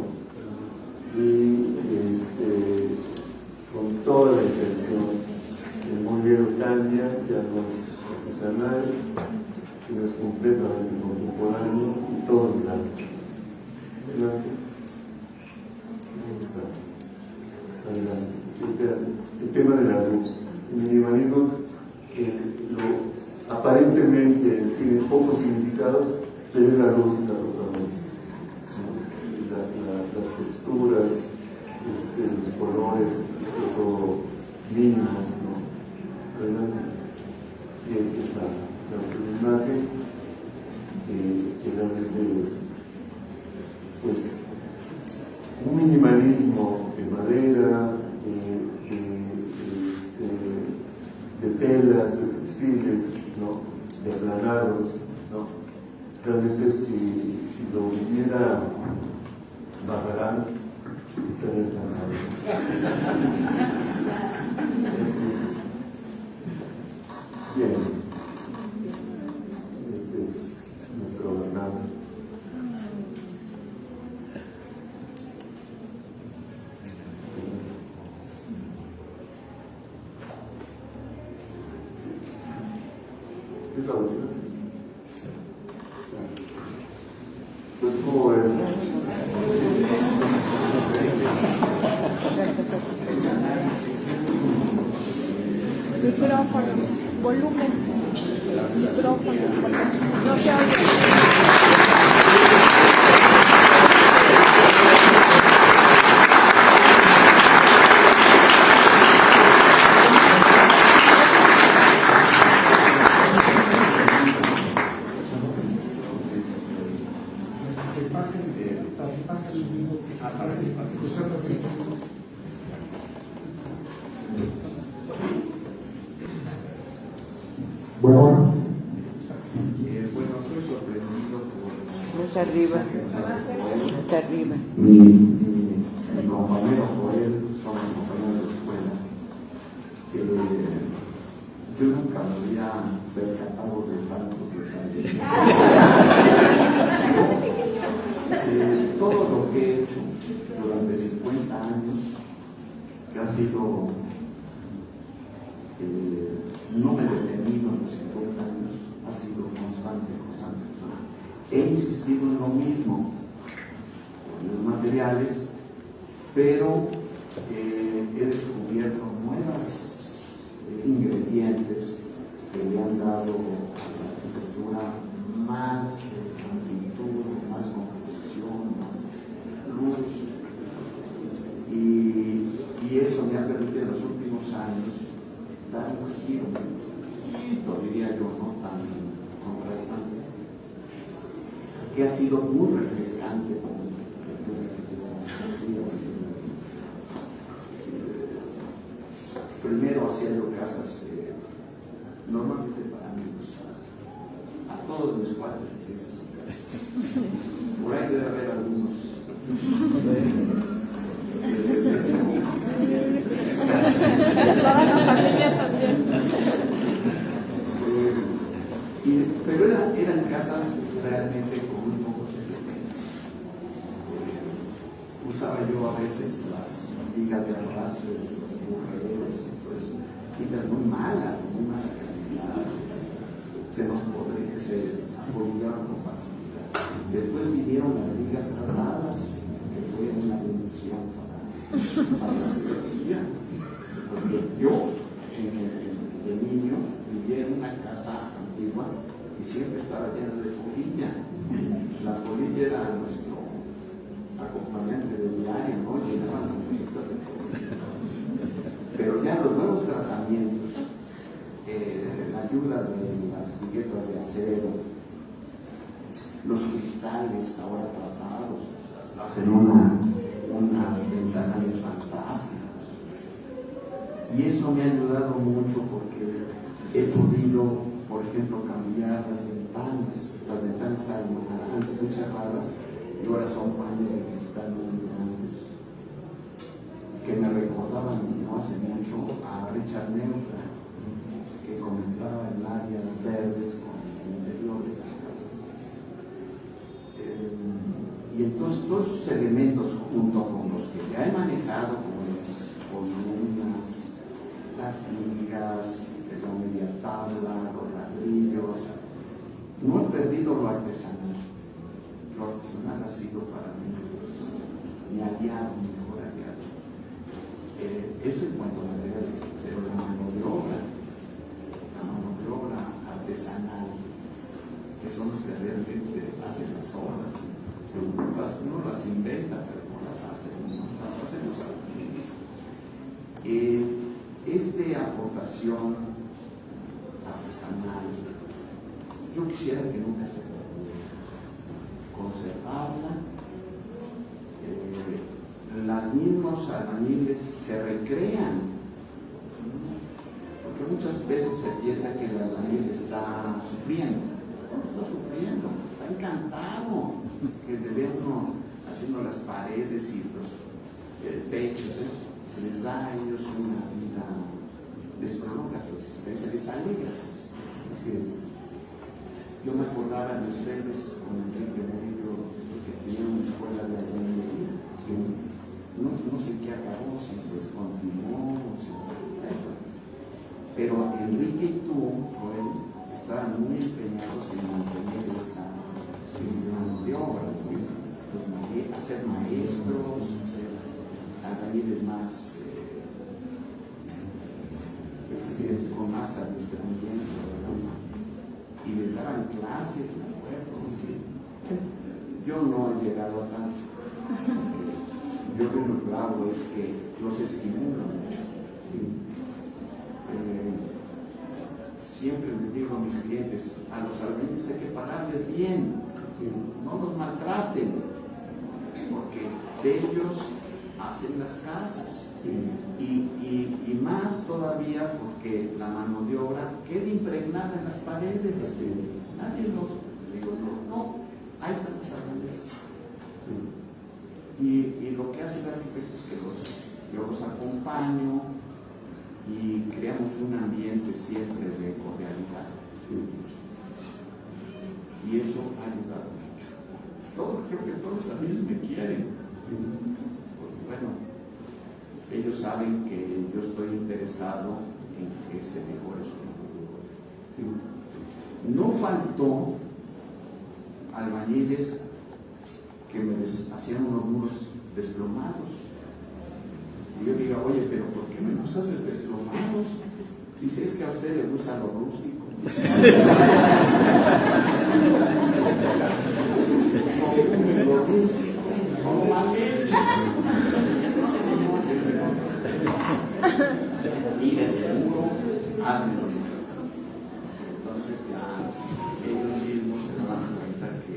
Y con toda la intención, el mobiliario cambia, ya no es artesanal, sino es completamente contemporáneo y todo el arte. Ahí está. Adelante. El tema de la luz. El minimalismo aparentemente tiene pocos significados, pero es la luz la protagonista. Las texturas, los colores, todo mínimos, ¿no? Y esta es la imagen que realmente es, pues, un minimalismo de madera, de telas, de textiles, ¿no? De aplanados, ¿no? Realmente si lo viviera Barragán, estaría encantado. Bien, este es nuestro Bernardo. ¿Es la última? Pues, ¿cómo es?
Micrófono, volumen, micrófono, no se oye.
Bueno,
Bueno, estoy sorprendido por...
Está arriba, está arriba.
Mi compañero Joel, somos compañeros de escuela, yo nunca me había percatado de tantos detalles. Todo lo que he hecho durante 50 años, que ha sido, no me he detenido en los 50 años, ha sido constante. He insistido en lo mismo, en los materiales, pero he descubierto nuevos ingredientes que le han dado a la arquitectura más amplitud, más composición, más luz, y eso me ha permitido en los últimos años dar un giro, diría yo, no tan contrastante, que ha sido muy refrescante como primero haciendo casas normalmente para amigos. A todos mis cuates les hice su casa. Por ahí debe haber algunos
Toda la familia también.
Pero eran casas realmente con muy pocos elementos. Usaba yo a veces las vigas de arrastre de los mujeres, pues, vigas muy mala calidad. Se apoyaban con facilidad. Después vinieron las vigas tratadas, que fue una bendición para la policía. Porque yo, de niño, vivía en una casa antigua y siempre estaba llena de polilla. La polilla era nuestro acompañante de diario, ¿no? Llenaban las bolitas de polilla. Pero ya los nuevos tratamientos, la ayuda de las piquetas de acero, los cristales ahora tratados, hacen unas ventanas fantásticas. Y eso me ha ayudado mucho porque he podido, por ejemplo, cambiar las ventanas. Las ventanas antes muy cerradas y ahora son paneles de cristal muy grandes que me recordaban no hace mucho a Richard Neutra, que comentaba en áreas verdes con el interior de las casas. Y entonces todos esos elementos junto con los que ya he manejado, como las columnas, las vigas, la media tabla, los ladrillos, no he perdido lo artesanal. Lo artesanal ha sido para mí mi aliado, mi mejor aliado. Eso en cuanto a materiales, pero la mano de obra artesanal, que son los que realmente hacen las obras, no las inventa, pero no las hacen, las hacen los artesanos. Esta aportación artesanal, yo quisiera que nunca se perdiera, conservarla. Los mismos albañiles se recrean, porque muchas veces se piensa que el albañil está sufriendo. No está sufriendo, está encantado que le ve uno haciendo las paredes y los techos, eso les da a ellos una vida, les prolonga su existencia, les alegra su existencia. Yo me acordaba de ustedes con Enrique Murillo, que tenía una escuela de albañilería, no sé qué acabó, si se descontinuó, pero Enrique y tú, Joel, estaban muy empeñados en mantener esa mano de obra, hacer maestros, hacer albañiles más con más adiestramiento, y les daban clases, me acuerdo. Yo no he llegado a tanto. Yo lo que hago es que los estimulo mucho. Siempre les digo a mis clientes, a los albañiles hay que pagarles bien, no los maltraten, porque ellos hacen las casas. Y más todavía porque la mano de obra queda impregnada en las paredes. Nadie los digo, no, ahí están los albañiles. Y lo que hace el arquitecto es que yo los acompaño y creamos un ambiente siempre de cordialidad. Y eso ha ayudado mucho. Creo que todos los albañiles me quieren. Porque bueno, ellos saben que yo estoy interesado en que se mejore su negocio. No faltó albañiles que me hacían unos muros desplomados. Y yo digo, oye, pero ¿por qué me los haces desplomados? Dice, es que a usted le gusta lo rústico. Lo rústico, como mal hecho. Y de seguro háganlo. Entonces ya ellos mismos se dan cuenta que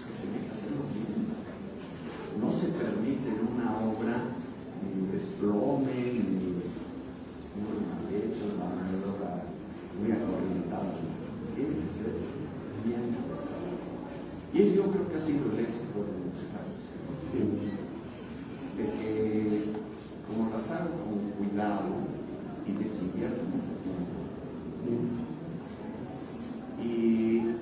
se tiene que hacerlo bien. No se permite en una obra ni desplome, ni muy mal hecho, la obra muy acorrentada. Tiene que ser bien empezado. Y eso yo creo que ha sido el éxito de los casos, de que como las hago con cuidado y les invierto mucho tiempo, y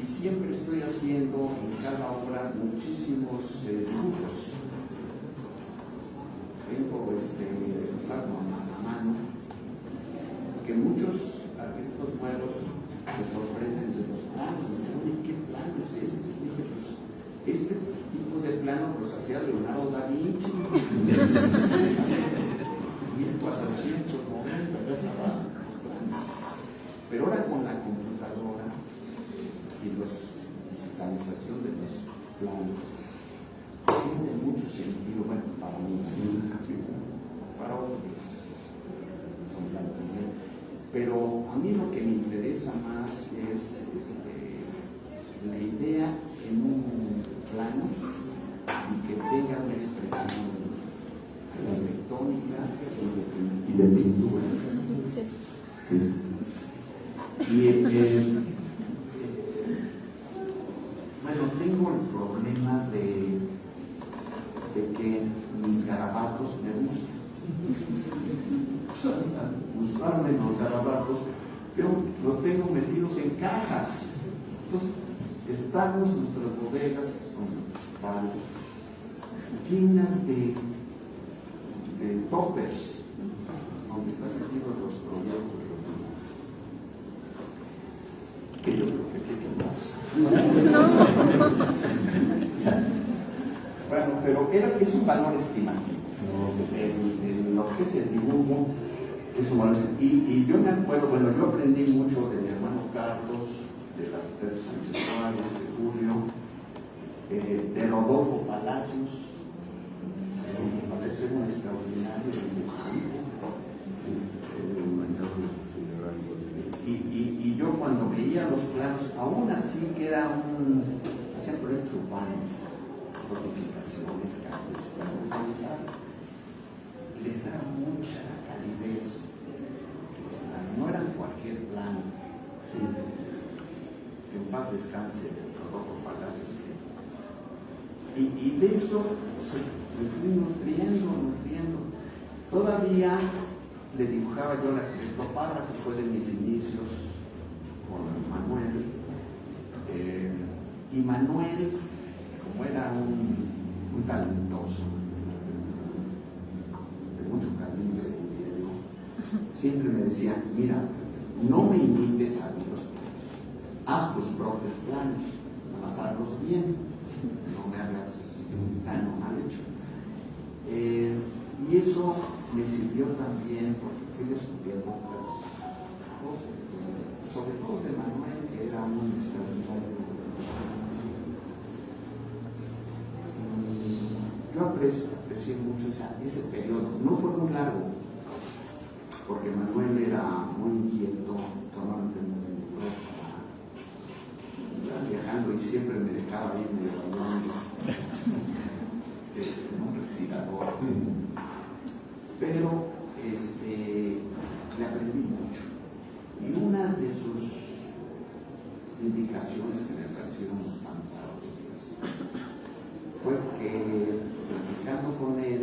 siempre estoy haciendo en cada obra muchísimos dibujos. Tengo los hago a mano, que muchos arquitectos buenos se sorprenden de los planos, me dicen, oye, ¿qué plano es este? Y dije, pues, este tipo de plano los hacía Leonardo da Vinci. 1490, ya estaba los planos. Pero ahora con la computadora y la digitalización de los planos, tiene mucho sentido, bueno, para mí, para otros son plantillas. Pero a mí lo que me interesa más es la idea en un plano y que tenga una expresión arquitectónica y de pintura. Sí. Y bueno, tengo el problema de que mis garabatos me gustan. Gustarme los garabatos, pero los tengo metidos en cajas. Entonces, estamos nuestras bodegas, que son grandes, llenas de toppers, donde están metidos los proyectos. Que yo creo que bueno, pero es un valor estimativo. En lo que es el dibujo, es un valor estimativo. Y yo me acuerdo, bueno, yo aprendí mucho de mi hermano Carlos, de la Pedro Sánchez Suárez, de Julio, de Rodolfo Palacios. Me parece un extraordinario dibujante. Y yo cuando veía los planos, aún así que era hacía proyectos urbanos, fortificaciones, cambios, les da mucha calidez. No eran cualquier plano. ¿Sí? Que en paz descanse Rodolfo Palacios. Y de eso me fui nutriendo. Todavía le dibujaba yo al arquitecto Parra, que fue de mis inicios con Manuel. Y Manuel, como era un talentoso, de mucho cariño, siempre me decía, mira, no me invites a ver los planos, haz tus propios planos, vas a hazlos bien, no me hagas plano mal hecho. Y eso me sirvió también porque fui descubriendo otras cosas, sobre todo de Manuel, que era un extraordinario. Yo aprecié mucho ese periodo. No fue muy largo, porque Manuel era muy inquieto, tomaba viajando y siempre me dejaba ir de bailando en un respirador. Pero le aprendí mucho. Y una de sus indicaciones que me parecieron fantásticas fue que, platicando con él,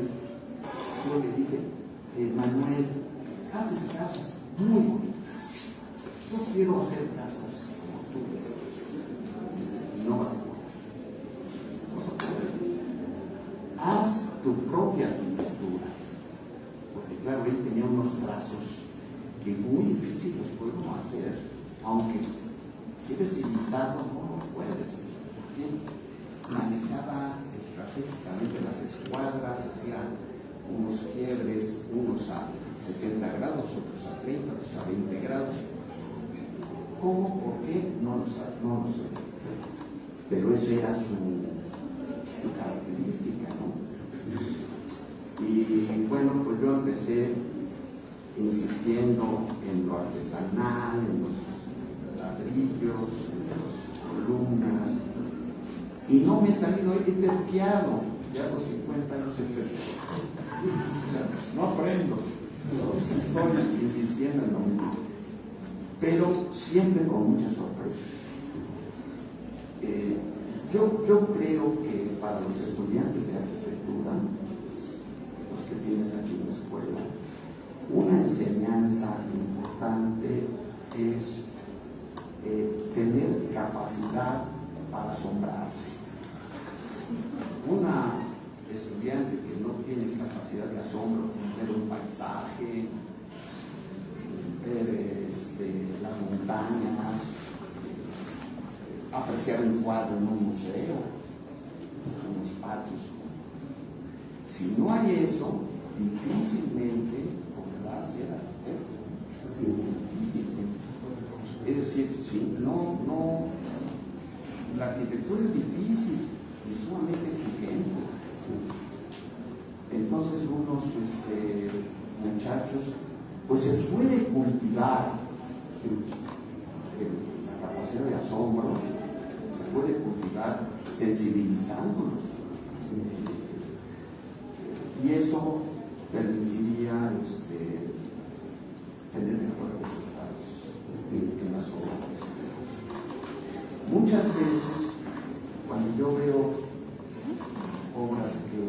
yo le dije, Manuel, haces casas muy bonitas. No quiero hacer casas como tú ves. No vas a poder. Haz tu propia arquitectura. Porque claro, él tenía unos trazos que muy difíciles podemos hacer, aunque quieres imitarlo, no lo puedes. Porque manejaba estratégicamente las escuadras, hacía unos quiebres, unos a 60 grados, otros a 30, otros a 20 grados. ¿Cómo? ¿Por qué? No lo sé. Pero eso era su característica, ¿no? Y bueno, pues yo empecé insistiendo en lo artesanal, en los ladrillos, en las columnas, y no me he salido terqueado. Ya a los 50 años o sea, no aprendo, estoy insistiendo en lo mismo, pero siempre con muchas sorpresas. Yo creo que para los estudiantes de arquitectura, los que tienes aquí en la escuela, una enseñanza importante es tener capacidad para asombrarse. Una estudiante que no tiene capacidad de asombro, ver un paisaje, ver las montañas, apreciar un cuadro en un museo, en los patios. Si no hay eso, difícilmente podrá ser arquitecto. Difícilmente. Es decir, si no, la arquitectura es difícil y sumamente exigente. Entonces unos muchachos, pues se puede cultivar la capacidad de asombro, se puede cultivar sensibilizándolos, y eso permitiría tener mejores resultados en las obras. Muchas veces, cuando yo veo obras que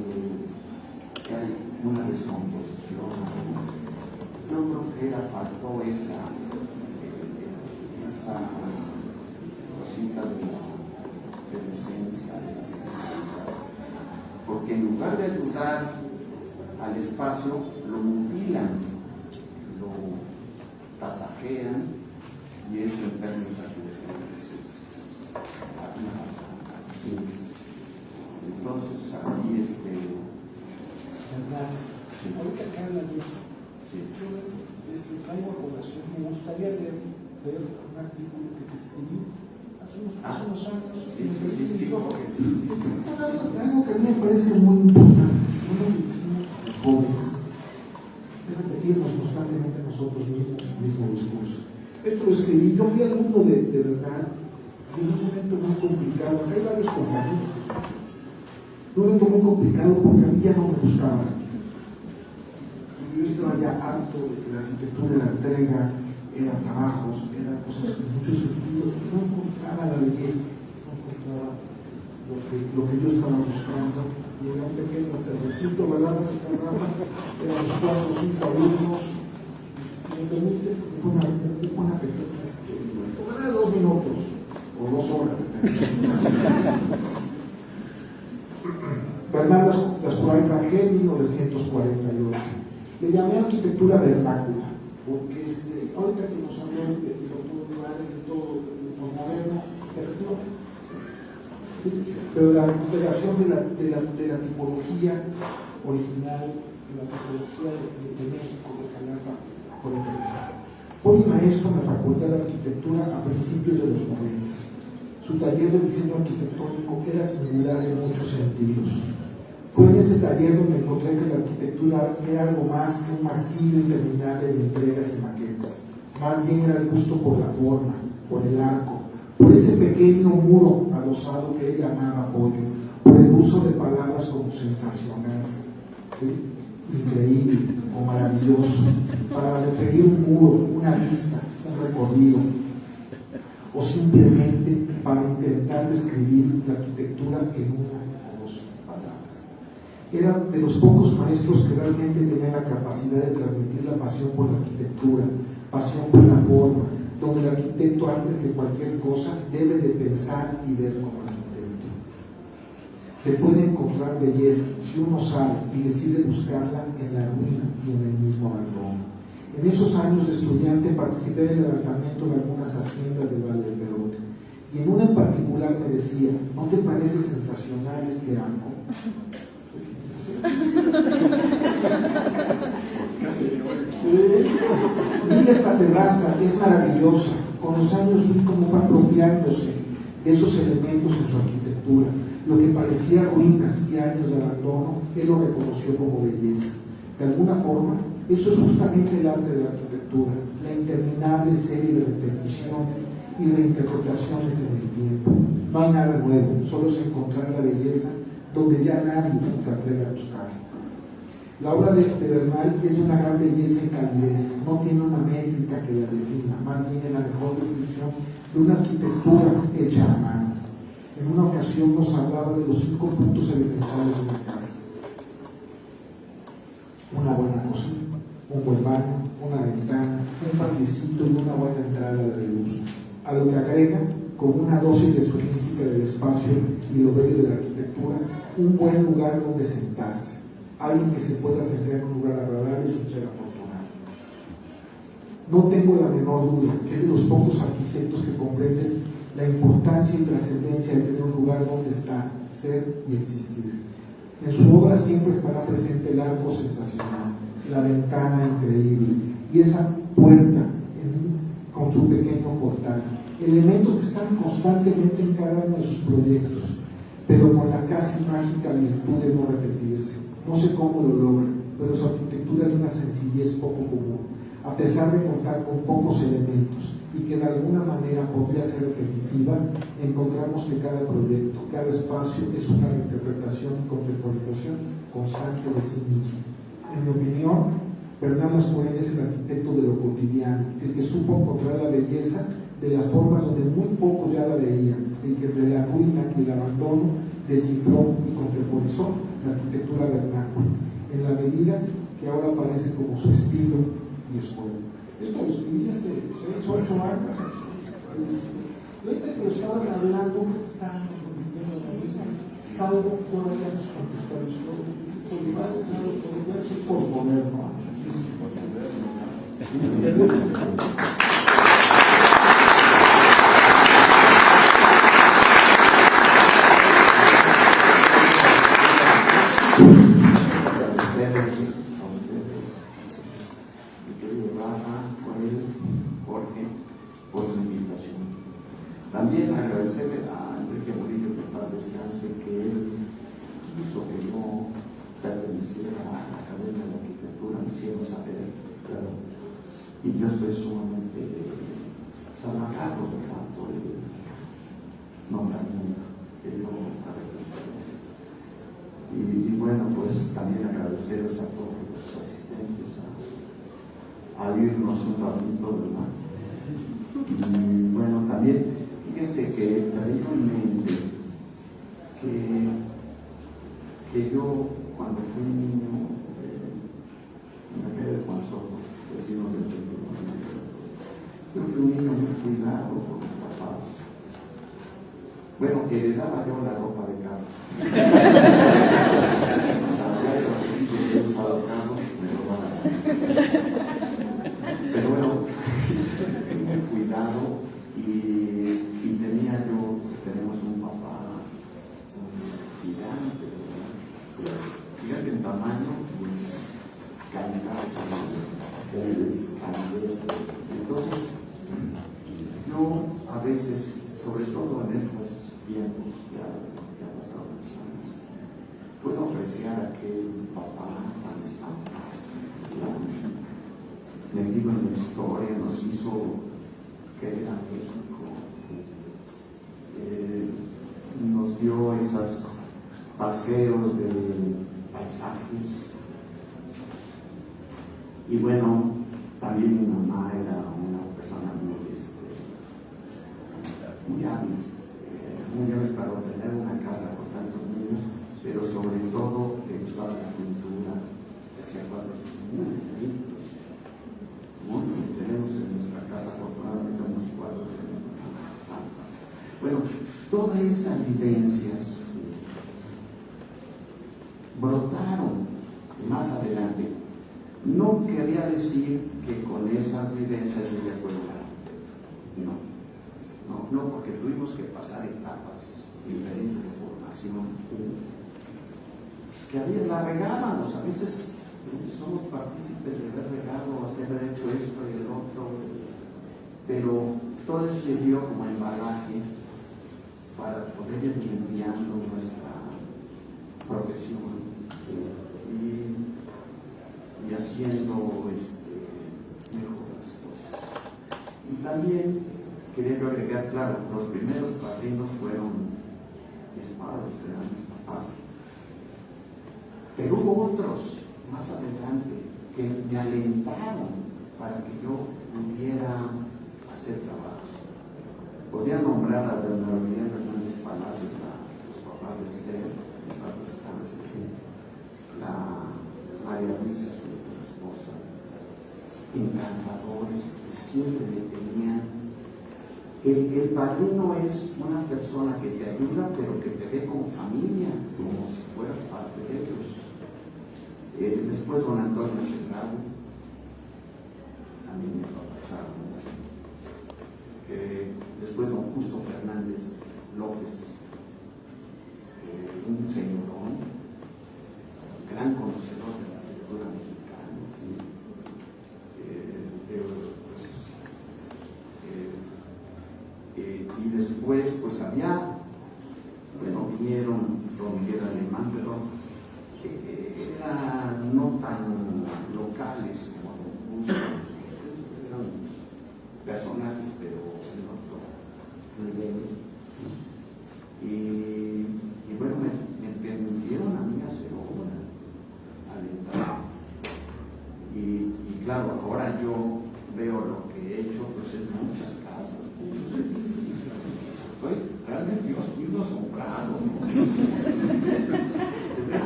hay una descomposición, yo creo que faltó esa cosita de la esencia, de la sensibilidad, porque en lugar de ayudar al espacio, lo mutilan, lo tasajean, y eso en términos arquitectónicos es sí. Entonces aquí
Ahorita que hablan de eso,
sí.
yo traigo a colación, me gustaría leer un artículo que te escribí hace unos años. Algo que a mí me parece muy importante, uno que decimos los jóvenes, es repetirnos constantemente nosotros mismos el mismo discurso. Esto lo escribí, yo fui alumno de verdad, en un momento muy complicado, acá hay varios compañeros, un momento muy complicado porque a mí ya no me gustaba. Yo estaba ya harto de que la arquitectura era entrega, eran trabajos, eran cosas en muchos sentidos, no encontraba la belleza, no encontraba lo que yo estaba buscando. Y era un pequeño terrecito, ¿verdad? Éramos 4 o 5 alumnos, me permite, fue una pequeña, tomaré 2 minutos o 2 horas. Bernard Lascurain Rangel, 1948. Le llamé arquitectura vernácula, porque ahorita que nos habló de los lugares, de todo, de posmoderno, pero la recuperación de la tipología original, de la tipología de México, de Jalapa, por ejemplo. Fue maestro en la Facultad de Arquitectura a principios de los 90. Su taller de diseño arquitectónico era singular en muchos sentidos. Fue en ese taller donde encontré que la arquitectura era algo más que un martirio interminable de entregas y maquetas. Más bien era el gusto por la forma, por el arco, por ese pequeño muro adosado que él llamaba apoyo, por el uso de palabras como sensacional, ¿sí? Increíble o maravilloso, para referir un muro, una vista, un recorrido, o simplemente para intentar describir la arquitectura en una o 2 palabras. Era de los pocos maestros que realmente tenían la capacidad de transmitir la pasión por la arquitectura, pasión por la forma, donde el arquitecto, antes de cualquier cosa, debe de pensar y ver como arquitecto. Se puede encontrar belleza si uno sabe y decide buscarla en la ruina y en el mismo abandono. En esos años de estudiante participé en el levantamiento de algunas haciendas del Valle del Perote, y en una en particular me decía: ¿no te parece sensacional este arco? Mira esta terraza, es maravillosa. Con los años vi cómo fue apropiándose de esos elementos en su arquitectura. Lo que parecía ruinas y años de abandono, él lo reconoció como belleza. De alguna forma, eso es justamente el arte de la arquitectura, la interminable serie de repeticiones y reinterpretaciones en el tiempo. No hay nada nuevo, solo es encontrar la belleza donde ya nadie se atreve a buscar. La obra de Bernal es de una gran belleza y calidez, no tiene una métrica que la defina, más bien es la mejor descripción de una arquitectura hecha a mano. En una ocasión nos hablaba de los 5 puntos elementales de una casa: una buena cocina, un buen baño, una ventana, un patiecito y una buena entrada de luz. A lo que agrega, con una dosis de su mística del espacio y lo bello de la arquitectura, un buen lugar donde sentarse, alguien que se pueda sentar en un lugar agradable y un ser afortunado. No tengo la menor duda que es de los pocos arquitectos que comprenden la importancia y trascendencia de tener un lugar donde estar, ser y existir. En su obra siempre estará presente el arco sensacional, la ventana increíble y esa puerta con su pequeño portal, elementos que están constantemente en cada uno de sus proyectos, pero con la casi mágica virtud de no repetirse. No sé cómo lo logran, pero su arquitectura es de una sencillez poco común, a pesar de contar con pocos elementos y que de alguna manera podría ser repetitiva. Encontramos que cada proyecto, cada espacio es una reinterpretación y contextualización constante de sí mismo. En mi opinión, Bernard Lascurain es el arquitecto de lo cotidiano, el que supo encontrar la belleza de las formas donde muy pocos ya la veían, el que de la ruina y el abandono descifró y contemporizó la arquitectura vernácula, en la medida que ahora aparece como su estilo y escuela. Esto lo escribí hace 6 o 8 años. Ahorita que lo estaban hablando, está salvo todavía nos contextualizó, podría ser por poner, ¿no?
También agradecerle a Enrique Murillo, que paz descanse, que él hizo que yo perteneciera a la Academia de Arquitectura, me hicieron saber, claro. Y yo estoy sumamente salvajado de tanto el nombramiento que yo agradecer. Y bueno, pues también agradecerles a todos los asistentes a irnos un ratito, ¿verdad? Y bueno, también fíjense que traigo en mente que yo cuando fui niño, me quedé de Juan Soto, vecinos del Templo, yo fui un niño muy cuidado por mis papás. Bueno, que le daba yo la ropa de Carlos. He usado Carlos, me lo van a dar. Pero bueno, muy cuidado. Y tenemos un papá gigante, ¿verdad? Fíjate en tamaño, calidad, entonces, yo a veces, sobre todo en estos tiempos, ya han pasado muchos años, puedo apreciar aquel papá tan fantástico, metido en la historia, nos hizo querer a México, nos dio esos paseos de paisajes. Y bueno, también mi mamá era una persona muy hábil para obtener una casa con tantos niños, pero sobre todo le gustaba la pintura, hacía cuadros muy bonitos. Tenemos en nuestra casa afortunadamente unos cuadros de bueno, todas esas vivencias brotaron más adelante. No quería decir que con esas vivencias yo ya fue no, porque tuvimos que pasar etapas diferentes de formación que a veces la regábamos, a veces somos partícipes de haber regado, haber hecho esto y el otro, pero todo eso sirvió como embalaje para poder ir limpiando nuestra profesión y haciendo mejor las cosas. Y también quería yo agregar, claro, los primeros padrinos fueron mis padres, eran mis papás, pero hubo otros más adelante que me alentaron para que yo pudiera hacer trabajos. Podría nombrar a Bernardino Hernández palacios, los papás de Esther, la María Luisa, su esposa, encantadores, que siempre le tenían. El padrino es una persona que te ayuda, pero que te ve como familia, como si fueras parte de ellos. Después don Antonio Chedrago, a mí me va a pasar mucho. Después don Justo Fernández López, un señorón, gran conocedor de la cultura mexicana, ¿sí? Y después pues había, bueno, vinieron don Miguel Alemán, pero eran no tan locales como don Justo, eran personajes, pero en otro nivel. Y bueno, me permitieron a mí hacer obra al entrar. Y claro, ahora yo veo lo que he hecho, pues en muchas casas, muchos edificios. Realmente yo estoy asombrado, ¿no?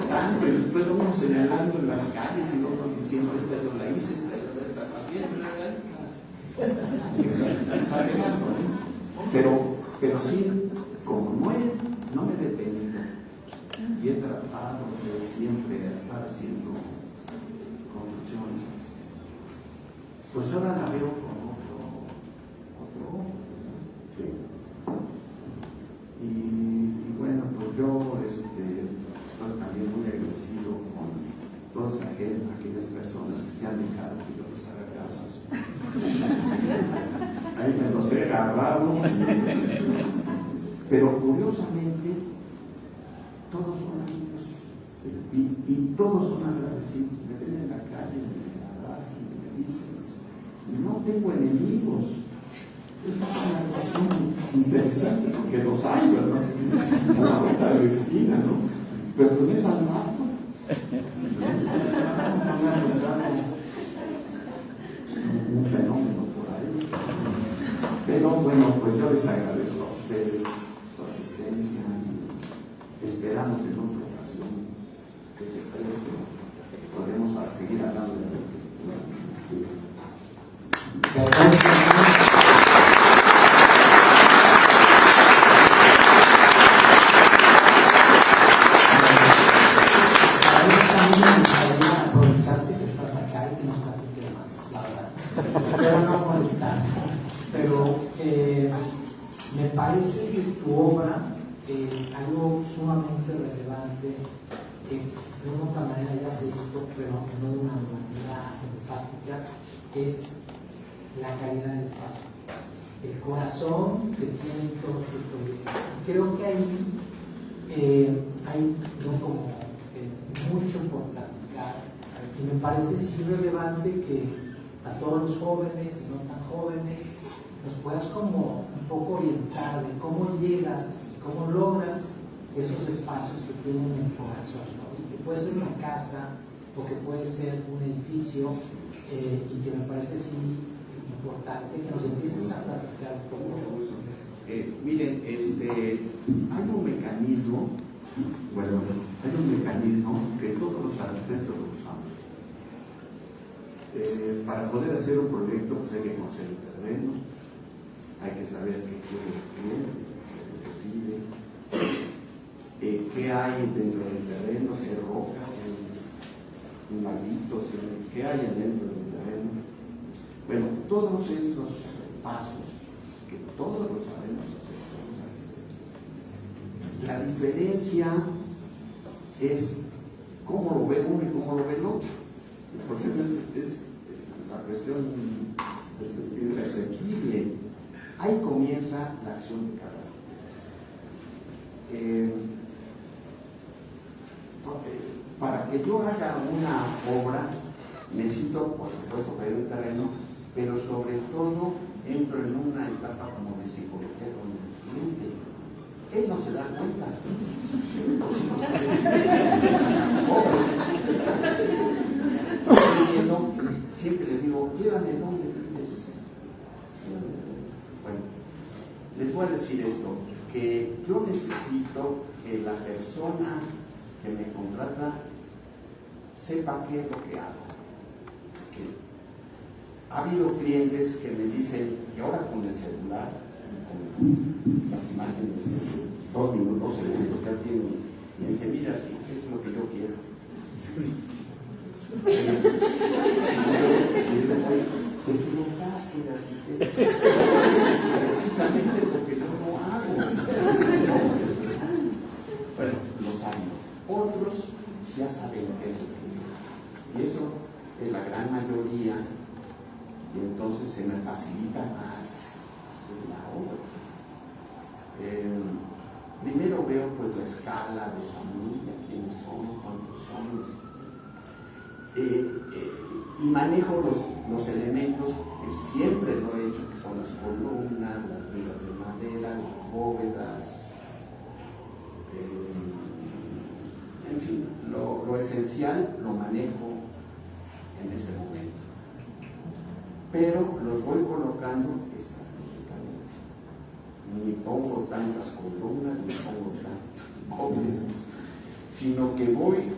Tanto, y después uno señalando en las calles y otro diciendo, esta yo la hice, esta también, exagerando, ¿no? Pero sí, como no me he detenido y he tratado de siempre estar haciendo construcciones, pues ahora la veo con otro ojo. Sí. Y bueno, pues yo estoy también muy agradecido con todas aquellas personas que se han dejado que yo les haga casas. Ahí me los he agarrado. Pero curiosamente, todos son amigos y todos son agradecidos. Me ven en la calle, me abrazan, me dicen, no tengo enemigos. Es una cuestión interesante porque los hay, ¿verdad? Una vuelta de la esquina, ¿no? Pero con esa mano, un fenómeno por ahí. Pero bueno, pues yo les agradezco a ustedes su asistencia y esperamos en otra ocasión que se preste. Podemos seguir hablando de la
me parece que tu obra, algo sumamente relevante, que de una otra manera ya se hizo, pero no de una manera enfática, es la calidad del espacio, el corazón que tienen todos tus proyectos. Creo que ahí hay mucho por platicar, y me parece sí relevante que a todos los jóvenes y no tan jóvenes nos puedas como un poco orientar de cómo llegas y cómo logras esos espacios que tienen el corazón, ¿no? Y que puede ser una casa o que puede ser un edificio, y que me parece sí importante que nos empieces a platicar un poco sobre esto.
Miren, hay un mecanismo que todos los arquitectos lo usamos. Para poder hacer un proyecto pues hay que conocer el terreno, hay que saber qué quiere, qué hay dentro del terreno, si hay rocas, si hay laguitos, qué hay adentro del terreno. Bueno, todos esos pasos que todos lo sabemos hacer, la diferencia es cómo lo ve uno y cómo lo ve el otro. Porque es la cuestión perceptible. Ahí comienza la acción de cada uno. Para que yo haga una obra, necesito, por supuesto, ver el terreno, pero sobre todo entro en una etapa como de psicología con el cliente. Él no se da cuenta. Siempre les digo, llévame donde vives. Bueno, les voy a decir esto. que yo necesito que la persona que me contrata sepa qué es lo que hago. Que ha habido clientes que me dicen, y ahora con el celular, con las imágenes, 2 minutos, segundos, ya tienen, y me dice, mira, ¿qué es lo que yo quiero? Te equivocaste, precisamente porque yo no hago. Bueno, los hay. Otros ya saben qué es lo que quiero. Y eso es la gran mayoría, y entonces se me facilita más hacer la obra. Primero veo pues la escala de familia, quiénes son, cuántos son, y manejo los elementos que siempre lo he hecho, que son las columnas, las vigas de madera, las bóvedas, en fin, lo esencial lo manejo en ese momento, pero los voy colocando estratégicamente. Ni pongo tantas columnas, ni pongo tantas bóvedas, sino que voy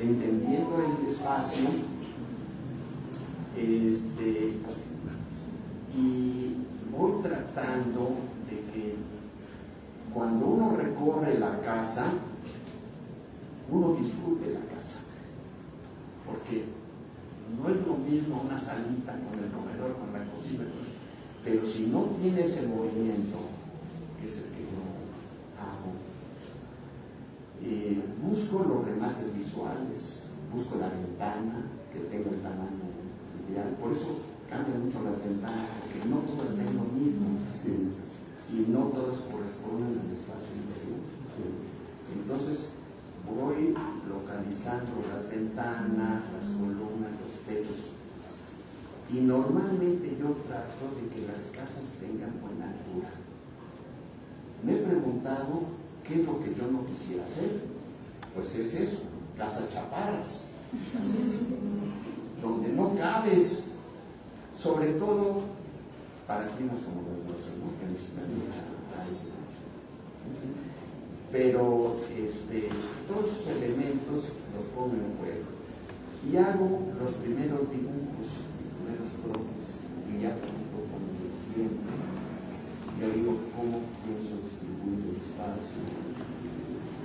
entendiendo el espacio, y voy tratando de que cuando uno recorre la casa, uno disfrute la casa, porque no es lo mismo una salita con el comedor, con la cocina, pero si no tiene ese movimiento, que es el que yo hago, busco los remates visuales, busco la ventana que tenga el tamaño ideal. Por eso cambian mucho las ventanas, porque no todas ven lo mismo, y no todas corresponden al espacio interior. Entonces voy localizando las ventanas, las columnas, los techos, y normalmente yo trato de que las casas tengan buena altura. Me he preguntado qué es lo que yo no quisiera hacer. Pues es eso, casas chaparras, donde no cabes, sobre todo para climas como los nuestros, ¿no? Que necesitan aire. Pero todos esos elementos los pongo en juego y hago los primeros dibujos, los primeros croquis, y ya con el tiempo ya digo cómo pienso distribuir el espacio.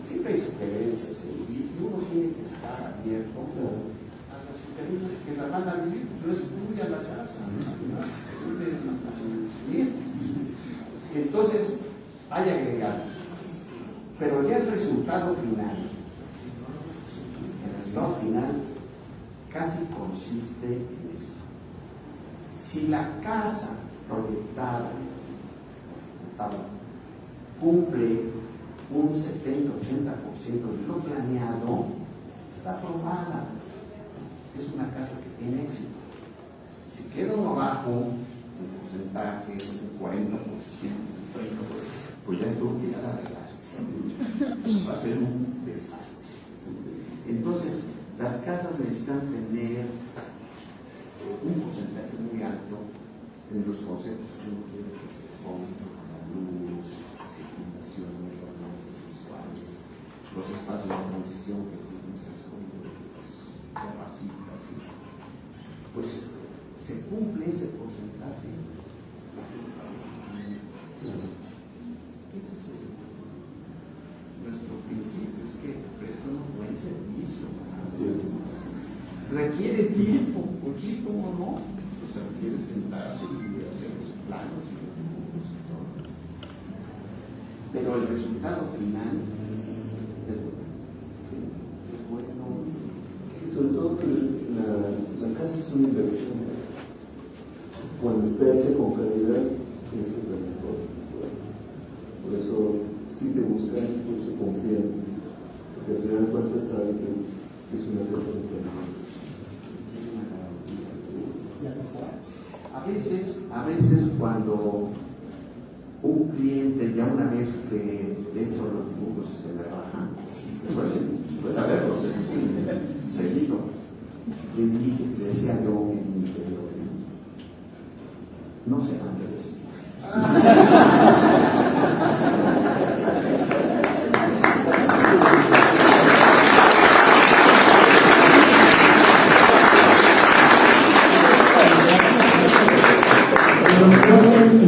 Siempre hay sugerencias, y uno tiene que estar abierto a las sugerencias que la van a vivir. No estudia la casa, entonces hay agregados, pero ya el resultado final casi consiste en esto. Si la casa proyectada cumple un 70-80% de lo planeado, está aprobada. Es una casa que tiene éxito. Si queda uno abajo, un porcentaje, un 40%, un 30%, pues ya estuvo que ya la arreglaste. Va a ser un desastre. Entonces, las casas necesitan tener un porcentaje muy alto en los conceptos que uno quiere que se pongan, la luz, las circulaciones, los espacios de transición que tienen esas capacitas, pues se cumple ese porcentaje. Ese es nuestro principio, es que prestan un buen servicio. Requiere tiempo, pues sí, como no, pues requiere sentarse y hacer los planos y los dibujos y todo. Pero el resultado final es bueno.
Sobre todo que la casa es una inversión. Cuando está hecha con calidad, es la mejor. Por eso sí te buscan, por eso confían. Porque al final de cuentas saben que es una casa de calidad.
A veces cuando un cliente, ya una vez que de hecho los dibujos se le bajan, puede verlos seguido, le decía yo en mi interior, no se van a decir.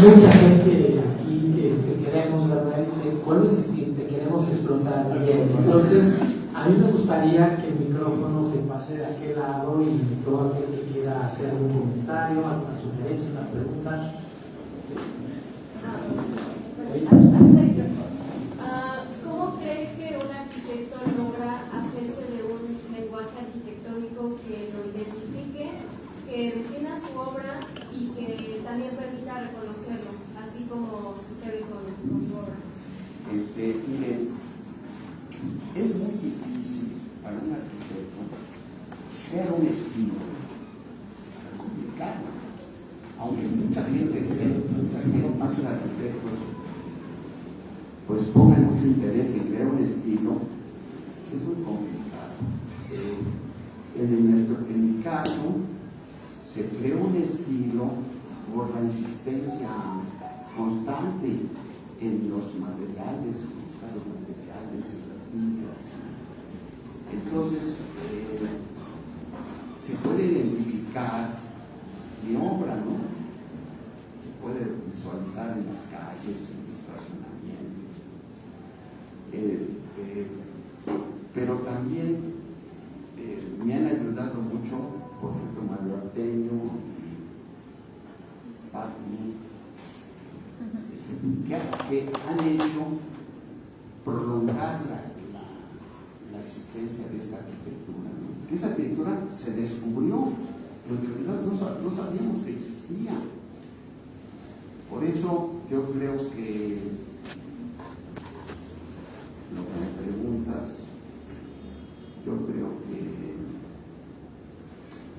mucha gente aquí que te queremos, ¿verdad? Vuelvo a insistir, te queremos explotar bien. Entonces, a mí me gustaría que el micrófono se pase de aquel lado y todo aquel que quiera hacer algún comentario, alguna sugerencia, una pregunta.
¿Cómo cree que un arquitecto logra hacerse de un lenguaje arquitectónico que lo identifique, que defina su obra y que también permita reconocerlo, así como sucede con su obra?
Mire, es muy difícil para un arquitecto crear un estilo. Es complicado. Aunque mucha gente más arquitectos pues pongan mucho interés en crear un estilo, es muy complicado. En mi caso, se creó un estilo por la insistencia constante en los materiales, buscar los materiales, en las líneas. Entonces, se puede identificar mi obra, ¿no? Se puede visualizar en las calles, en los estacionamientos. Pero también me han ayudado mucho, por ejemplo, Mario Arteño, Patti, que han hecho prolongar la existencia de esta arquitectura, ¿no? Que esa arquitectura se descubrió, pero en realidad no sabíamos que existía. Por eso yo creo que lo que me preguntas, yo creo que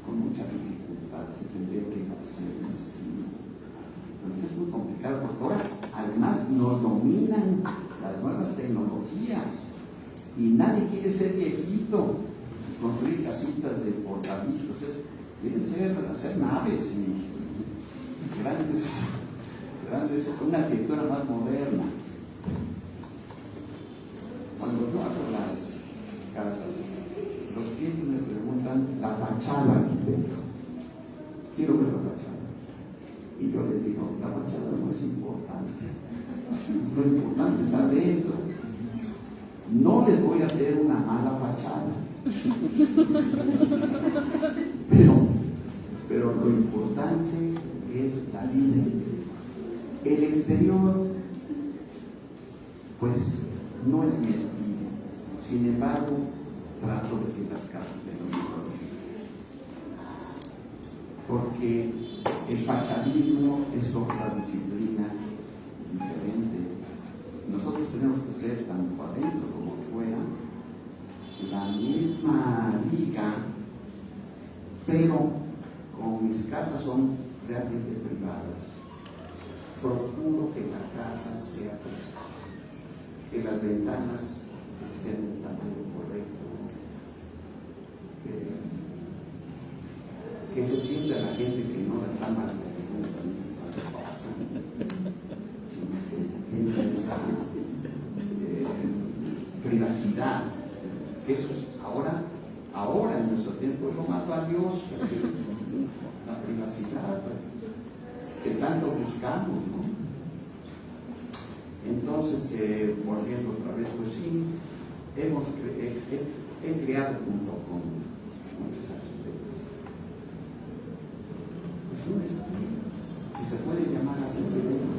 con mucha dificultad se tendría que hacer un estilo. Pero es muy complicado porque ahora además nos dominan las nuevas tecnologías y nadie quiere ser viejito, construir casitas de portaditos, quieren hacer naves y grandes, una arquitectura más moderna. Cuando yo hago las casas, los clientes me preguntan la fachada, arquitecto. Quiero ver la fachada. Y yo les digo, la fachada no es importante. Lo importante es adentro. No les voy a hacer una mala fachada. Pero lo importante es la línea. El exterior, pues, no es mi estilo. Sin embargo, trato de que las casas tengan un color. Porque el fachadismo es otra disciplina diferente. Nosotros tenemos que ser, tanto adentro como afuera, la misma liga, pero como mis casas son realmente privadas, procuro que la casa sea perfecta, que las ventanas estén del tamaño correcto, que se sienta la gente que no la está maltratando cuando pasa, sino que tiene esa privacidad. Eso es ahora en nuestro tiempo es lo más valioso, la privacidad que tanto buscamos, ¿no? Entonces, volviendo otra vez, pues sí, he creado junto con muchos arquitectos, pues un estilo, si se puede llamar así, se llama.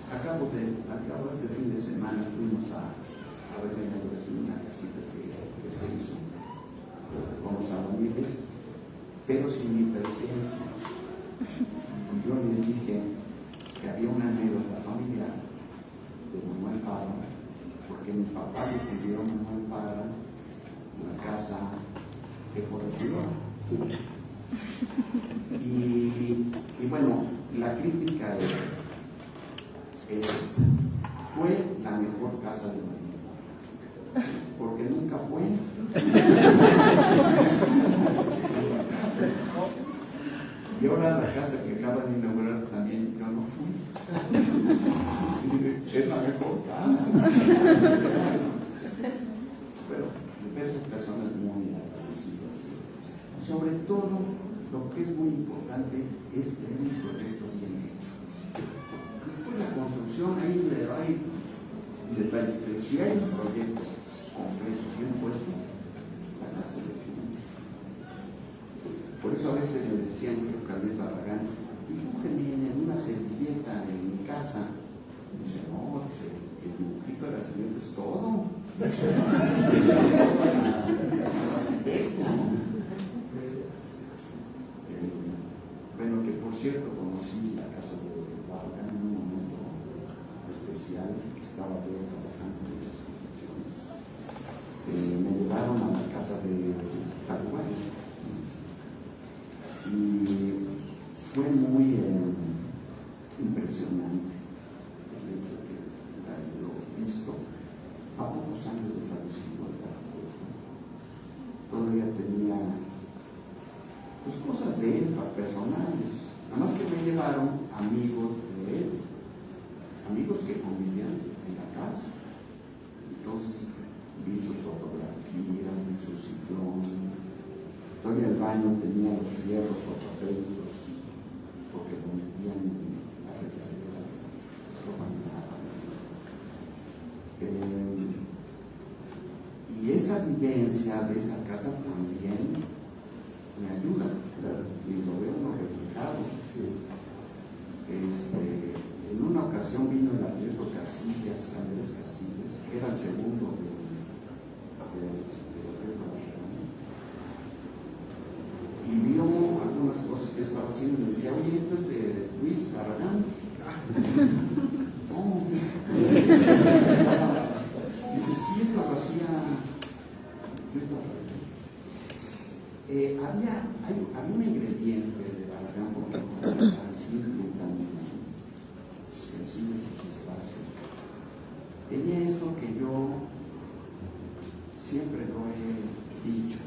Acabo este fin de semana fuimos a ver la inauguración de una casita que se hizo con los albañiles, pero sin mi presencia. Yo les dije que había una anécdota familiar de Manuel Parra, porque mi papá le pidió a Manuel Parra una casa de corregidora. Y bueno, la crítica fue la mejor casa de Manuel, porque nunca fue. Y ahora la casa que acaba de inaugurar también yo no fui. Es la mejor casa. Pero esas personas muy agradecidas sobre todo, lo que es muy importante es tener un proyecto bien hecho. Después la construcción, ahí hay detalles, pero si hay un proyecto completo, bien puesto, la casa se define. Por eso a veces me decían que Carmen Barragán, dibújenme en una servilleta en mi casa. Y dice, no, dice, el dibujito de la servilleta es todo. Bueno, que por cierto conocí la casa de Barragán en un momento especial que estaba yo trabajando en esas construcciones. Me llevaron a la casa de Tacuba y fue muy impresionante el hecho de que la he visto a pocos años de fallecido el arquitecto. Todavía tenía pues, cosas de él personales, nada más que me llevaron amigos de él, amigos que convivían en la casa. Entonces vi sus fotografías, vi su sillón. Todavía el baño tenía los fierros ortopédicos porque lo metían en la regadera, lo bañaban. Y esa vivencia de esa casa también me ayuda, y lo veo no reflejado. En una ocasión vino el arquitecto Casillas, Andrés Casillas, que era el segundo del y vio algunas cosas que estaba haciendo y me decía, oye, esto es de Luis Barragán. No, dice, sí, esto lo hacía Luis Barragán. Había un ingrediente de Barragán porque era tan simple y tan sencillo en sus espacios. Tenía esto que yo siempre lo he dicho.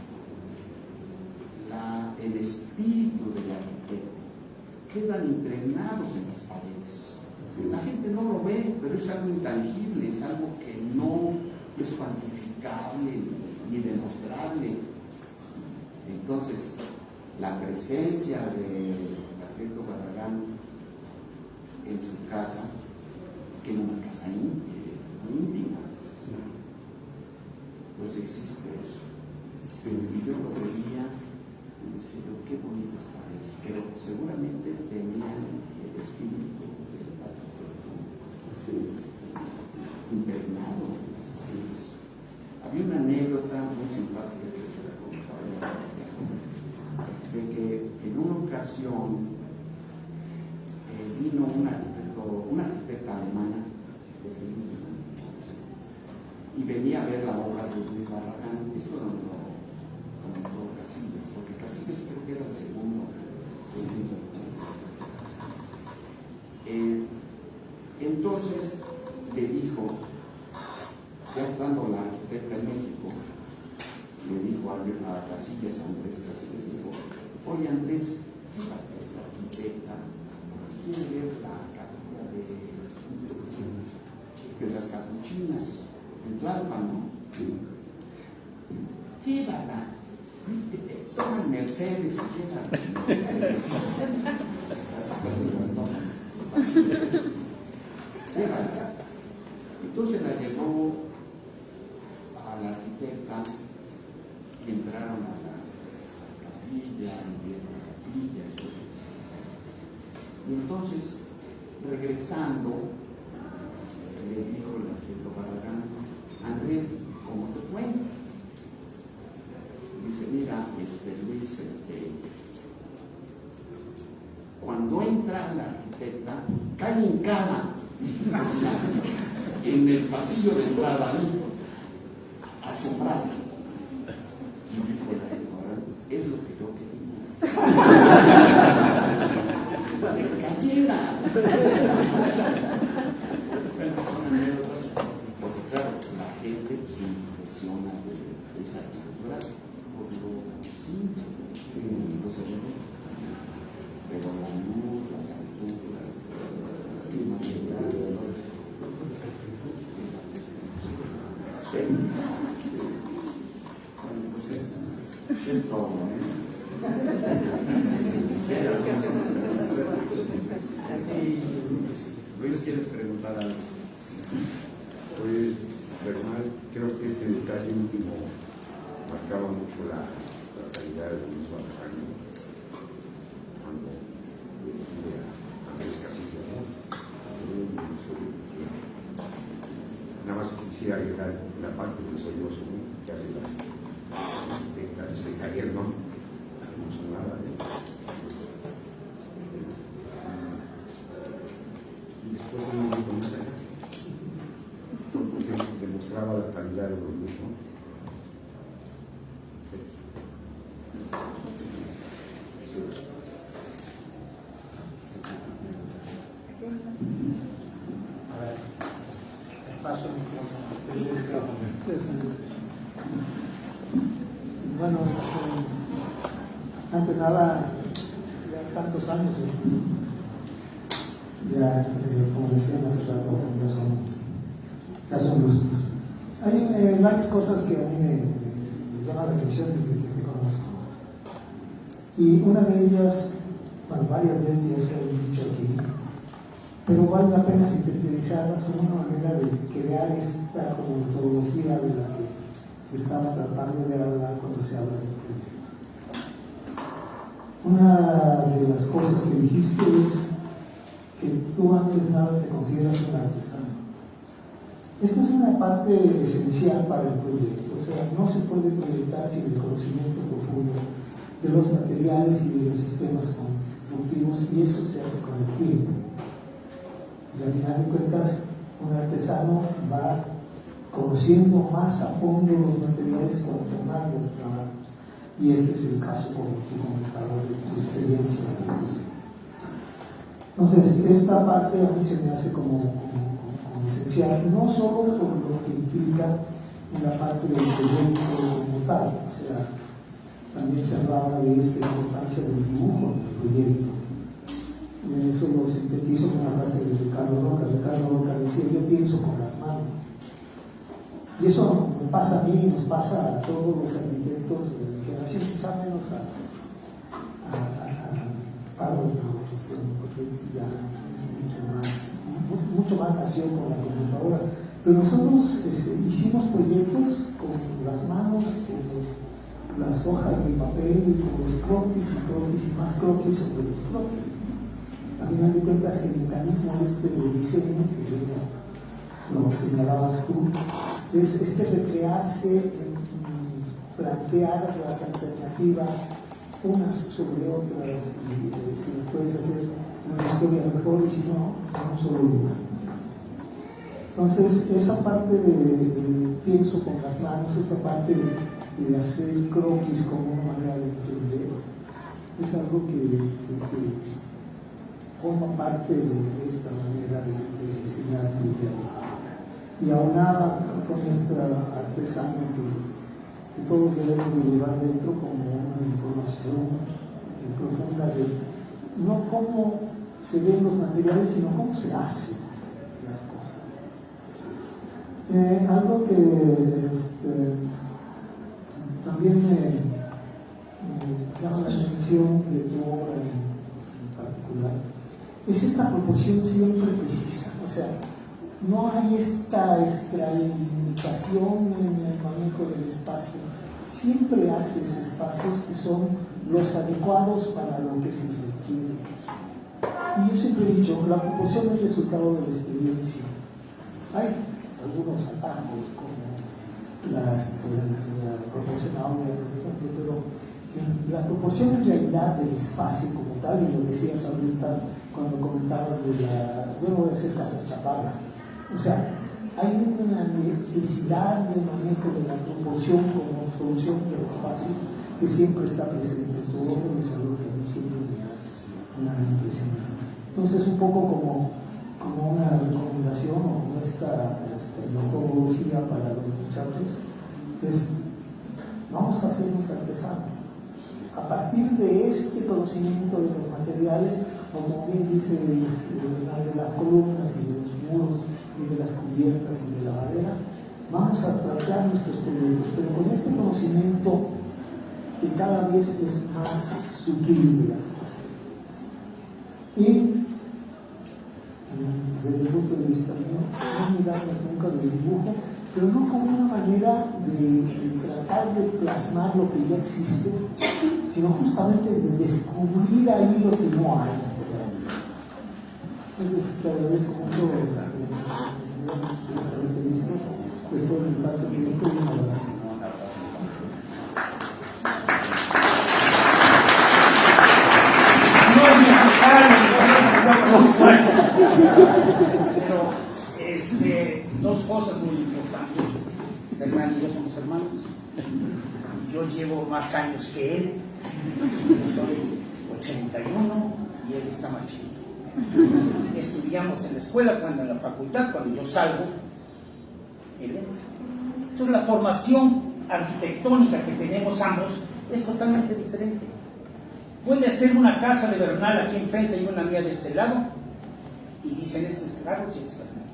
El espíritu del arquitecto quedan impregnados en las paredes. La gente no lo ve, pero es algo intangible, es algo que no es cuantificable ni demostrable. Entonces, la presencia del arquitecto Barragán en su casa, que era una casa íntima, pues existe eso. Y yo lo veía y decía, qué bonitas paredes, pero seguramente tenían el espíritu del arquitecto impregnado. Había una anécdota muy simpática que se la contaba de que en una ocasión vino una arquitecta alemana y venía a ver la obra de Luis Barragán. Esto no lo comentó Casillas, porque Casillas creo que era el segundo. Entonces le dijo, ya estando la arquitecta en México, le dijo a Casillas, a Andrés Casillas, le dijo, oye Andrés, llévate a esta arquitecta, quiere ver la capilla de las capuchinas en Tlalpan, ¿no? Llévala, toma el Mercedes y llévala. Llévala. Entonces la llevó a la arquitecta y entraron a la capilla, y vieron la capilla, etc. Y entonces, regresando, le dijo el arquitecto Barragán, Andrés, ¿cómo te fue? Dice, mira, Luis, cuando entra la arquitecta, cae hincada en el pasillo de entrada, asombrada. Y dijo el arquitecto Barragán, es lo que yo quería. ¡Que cayera! Son anécdotas, porque claro, la gente se impresiona de esa arquitectura por lo simple, los elementos, pero la luz, las alturas, las materiales, bueno, pues es todo, ¿eh?
Luis, ¿quieres preguntar algo?
Pues, Bernal, creo que este detalle último marcaba mucho la calidad del mismo Alejandro cuando dirigía a Andrés Casillas, ¿no? Nada más quisiera agregar la parte que soy yo, que hace la intenta desde caer, ¿no? No son nada, y después de un momento más allá, porque demostraba la calidad de los mismos, ¿no?
A ver, paso el micrófono.
Bueno, antes de nada, ya tantos años, ya como decían hace rato, ya son lustros. Hay varias cosas que a mí me llaman la atención desde que te conozco. Y una de ellas, bueno, varias de ellas se han dicho aquí, pero vale la pena sintetizarlas como una manera de crear esta como metodología de la que se estaba tratando de hablar cuando se habla del proyecto. Una de las cosas que dijiste es que tú antes de nada te consideras un artesano. Esta es una parte esencial para el proyecto, o sea, no se puede proyectar sin el conocimiento profundo de los materiales y de los sistemas constructivos, y eso se hace con el tiempo. Y al final de cuentas, un artesano va conociendo más a fondo los materiales cuanto más los trabaja. Y este es el caso, como tú comentabas, de tu experiencia. Entonces, esta parte a mí se me hace como esencial, no solo por lo que implica en la parte del proyecto como tal, o sea, también se hablaba de esta importancia del dibujo en el proyecto. Eso lo sintetizo con una frase de Ricardo Roca. Ricardo Roca decía: yo pienso con las manos. Y eso me pasa a mí, nos pasa a todos los arquitectos de mi generación, quizá menos a Pardo, porque ya es mucho más nació con la computadora. Pero nosotros hicimos proyectos con las manos, con las hojas de papel, y con los croquis y más croquis sobre los croquis. A final de cuentas, el mecanismo de diseño, que lo señalabas tú, es recrearse en plantear las alternativas unas sobre otras, y si las puedes hacer una historia mejor, y si no, en un solo lugar. Entonces, esa parte de pienso con las manos, esa parte de hacer croquis como una manera de entender, es algo que forma parte de esta manera de diseñar tu idea. Y aunada con esta artesana que todos debemos de llevar dentro como una información profunda de no cómo se ven los materiales, sino cómo se hacen las cosas. Algo que también me llama la atención de tu obra en particular es esta proporción siempre precisa, o sea, no hay esta extralimitación en el manejo del espacio, siempre haces espacios que son los adecuados para lo que se requiere. Y yo siempre he dicho, la proporción es el resultado de la experiencia. Hay algunos atajos como la proporción áurea, por ejemplo, pero la proporción en realidad del espacio como tal, y lo decías ahorita cuando comentabas yo no voy a hacer casas chaparras, o sea, hay una necesidad de manejo de la proporción como solución del espacio que siempre está presente en todo, y es algo que a mí siempre me ha impresionado. Entonces, un poco como una recomendación o como esta metodología para los muchachos es: vamos a hacernos artesanos. A partir de este conocimiento de los materiales, o como bien dice de las columnas y de los muros y de las cubiertas y de la madera, vamos a tratar nuestros proyectos, pero con este conocimiento que cada vez es más sutil de las cosas. Y desde el punto de vista mío, no miramos nunca del dibujo, pero no como una manera de tratar de plasmar lo que ya existe, sino justamente de descubrir ahí lo que no hay. Entonces, te agradezco mucho después del tanto tiempo y un abrazo.
No es necesario, pero dos cosas muy importantes. Fernando y yo somos hermanos. Yo llevo más años que él. Yo soy 81 y él está más chiquito. Estudiamos en la escuela, cuando en la facultad, cuando yo salgo, él entra. Entonces la formación arquitectónica que tenemos ambos es totalmente diferente. Puede ser una casa de Bernal aquí enfrente y una mía de este lado, y dicen, este es Carlos y este es Bernal.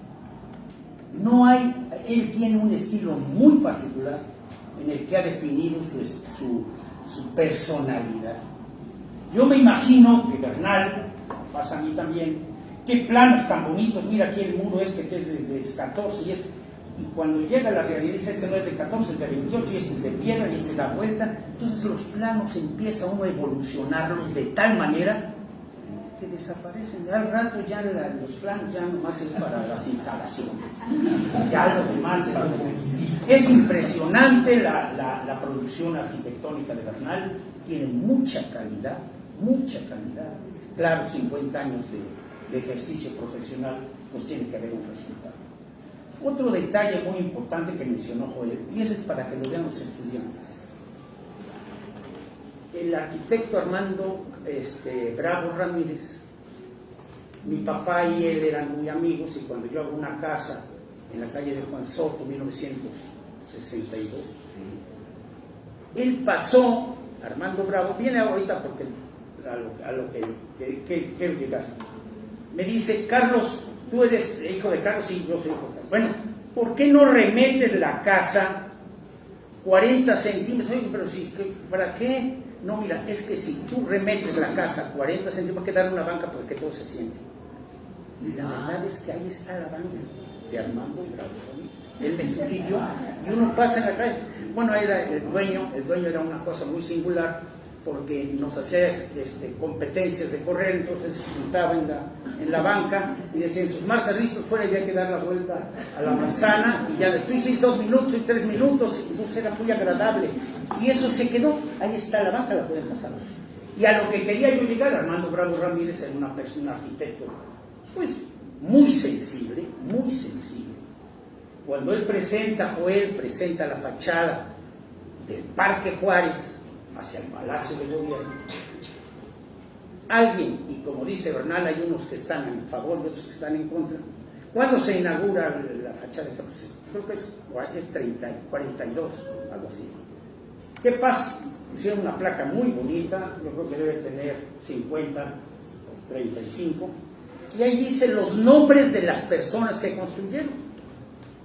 No hay, él tiene un estilo muy particular en el que ha definido su personalidad. Yo me imagino que Bernal, pasa a mí también, qué planos tan bonitos, mira aquí el muro este que es de 14 y cuando llega a la realidad dice, este no es de 14, es de 28 y este es de piedra y este da vuelta. Entonces los planos empieza uno a evolucionarlos de tal manera que desaparecen. Al rato ya los planos ya nomás es para las instalaciones, ya lo demás es impresionante. La producción arquitectónica de Bernal tiene mucha calidad. Claro, 50 años de ejercicio profesional, pues tiene que haber un resultado. Otro detalle muy importante que mencionó Joel, y ese es para que lo vean los estudiantes. El arquitecto Armando Bravo Ramírez, mi papá y él eran muy amigos, y cuando yo hago una casa en la calle de Juan Soto, 1962, él pasó, Armando Bravo, viene ahorita porque a lo que quiero llegar. Me dice, Carlos, tú eres hijo de Carlos, sí, yo soy hijo de Carlos. Bueno, ¿por qué no remetes la casa 40 centímetros? Oye, pero sí, ¿para qué? No, mira, es que si tú remetes la casa 40 centímetros, hay que dar una banca para que todo se siente. Y la verdad es que ahí está la banca de Armando Bravo. Él me sugirió, y uno pasa en la calle. Bueno, era el dueño era una cosa muy singular, porque nos hacía competencias de correr, entonces se sentaba en la banca y decían, sus marcas listos fuera, y había que dar la vuelta a la manzana, y ya tú hiciste 2 minutos y 3 minutos, entonces era muy agradable, y eso se quedó. Ahí está la banca, la pueden pasar. Y a lo que quería yo llegar, Armando Bravo Ramírez era una persona, arquitecto, pues muy sensible. Cuando él Joel presenta la fachada del Parque Juárez hacia el Palacio de Gobierno, alguien, y como dice Bernal, hay unos que están en favor y otros que están en contra. ¿Cuándo se inaugura la fachada de esta presión? Creo que es 42, algo así. ¿Qué pasa? Pusieron una placa muy bonita, yo creo que debe tener 50 o 35, y ahí dice los nombres de las personas que construyeron.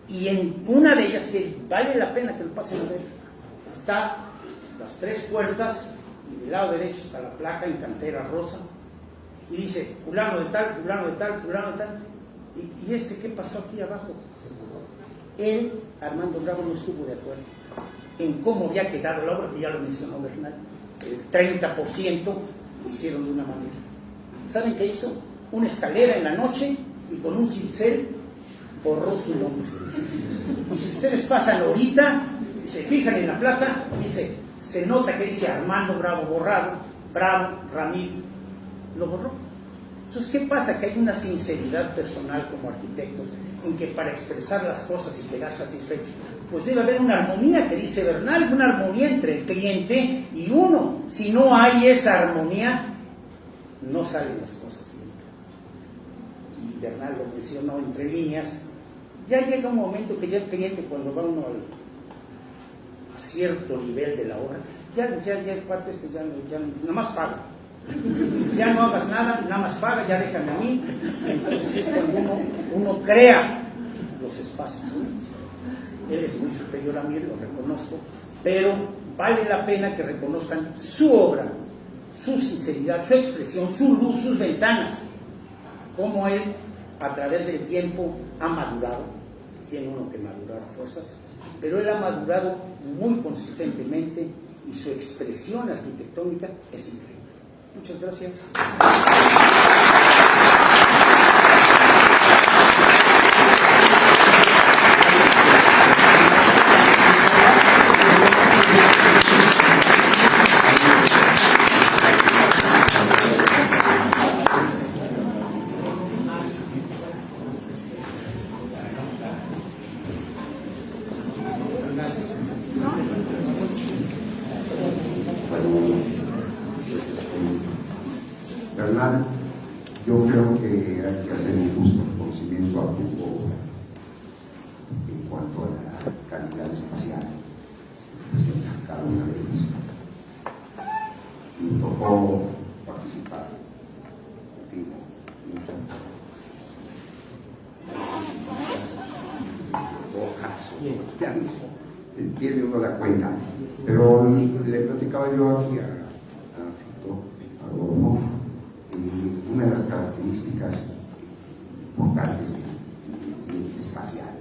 Y en una de ellas, que vale la pena que lo pasen a ver, está las 3 puertas, y del lado derecho está la placa en cantera rosa, y dice fulano de tal, fulano de tal, fulano de tal. ¿Y qué pasó aquí abajo? Él, Armando Bravo, no estuvo de acuerdo en cómo había quedado la obra, que ya lo mencionó Bernal. El 30% lo hicieron de una manera. ¿Saben qué hizo? Una escalera en la noche y con un cincel borró su nombre. Y si ustedes pasan ahorita y se fijan en la placa, se nota que dice Armando Bravo borrado, Bravo Ramírez, lo borró. Entonces, ¿qué pasa? Que hay una sinceridad personal como arquitectos en que para expresar las cosas y quedar satisfechos, pues debe haber una armonía, que dice Bernal, una armonía entre el cliente y uno. Si no hay esa armonía, no salen las cosas bien. Y Bernal lo mencionó entre líneas. Ya llega un momento que ya el cliente, cuando va uno a cierto nivel de la obra, ya el parte ya nada más paga. Ya no hagas nada, nada más paga, ya déjame a mí. Entonces es cuando uno crea los espacios. Él es muy superior a mí, lo reconozco, pero vale la pena que reconozcan su obra, su sinceridad, su expresión, su luz, sus ventanas, cómo él a través del tiempo ha madurado. Tiene uno que madurar a fuerzas, pero él ha madurado muy consistentemente y su expresión arquitectónica es increíble. Muchas gracias.
Bernal, yo creo que hay que hacer un justo reconocimiento a tu obra en cuanto a la calidad espacial que presenta cada una de ellas. Me tocó participar contigo mucho. Ya pierde uno la cuenta, pero le platicaba yo aquí a Rodolfo. Una de las características importantes del espacial,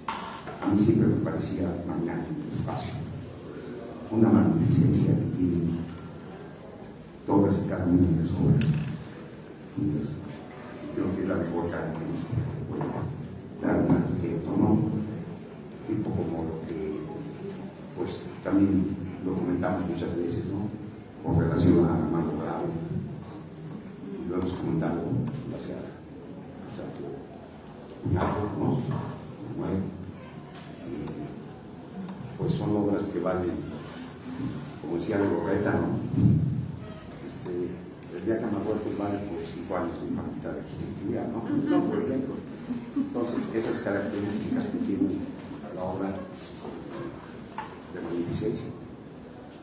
a mí siempre me parecía magnífico el espacio, una magnificencia que tiene todas y cada una de las obras. Creo que es la mejor característica que puede dar un arquitecto, ¿no? Tipo como lo que, pues también lo comentamos muchas veces, ¿no? Con relación a Armando Bravo. Lo hemos comentado hacia ¿no? Pues son obras que valen, como decía Legorreta, ¿no? El viaje a Marruecos vale por 5 años de facultad de arquitectura, ¿no? No, por ejemplo. Entonces, esas características que tiene la obra de magnificencia,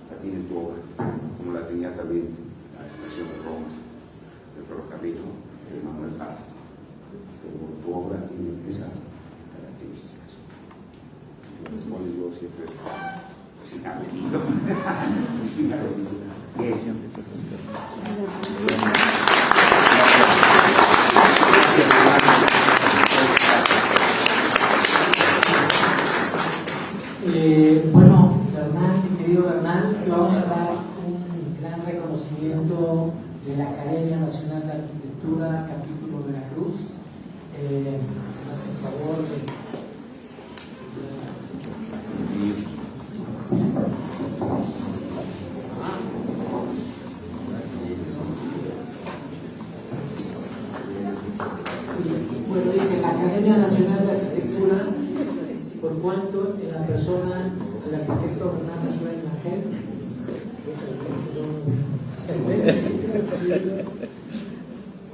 la tiene tu obra, como la tenía también la estación de Roma, el ferrocarril de Manuel Paz, pero tu obra tiene esas características. Las cuales yo siempre sin haber ido, sin haber ido.
Bueno, Bernal, mi querido Bernal, le vamos a dar un gran reconocimiento de la Academia Nacional de Arquitectura, capítulo Veracruz. Se me hace el favor de bueno, dice la Academia Nacional de Arquitectura, por cuanto en la persona del arquitecto Bernal Suárez Rangel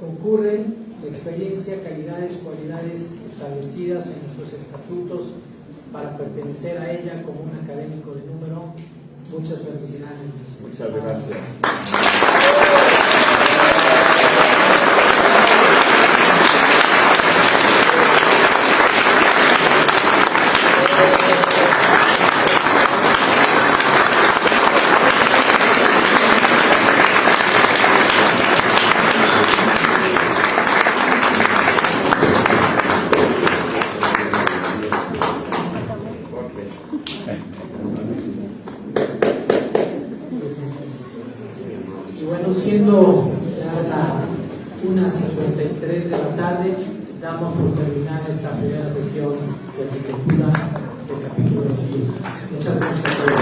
concurren de experiencia, calidades, cualidades establecidas en nuestros estatutos para pertenecer a ella como un académico de número. Muchas felicidades.
Muchas gracias.
Y bueno, siendo ya la 1:53 de la tarde, damos por terminada esta primera sesión de arquitectura del capítulo 10. Muchas gracias a todos.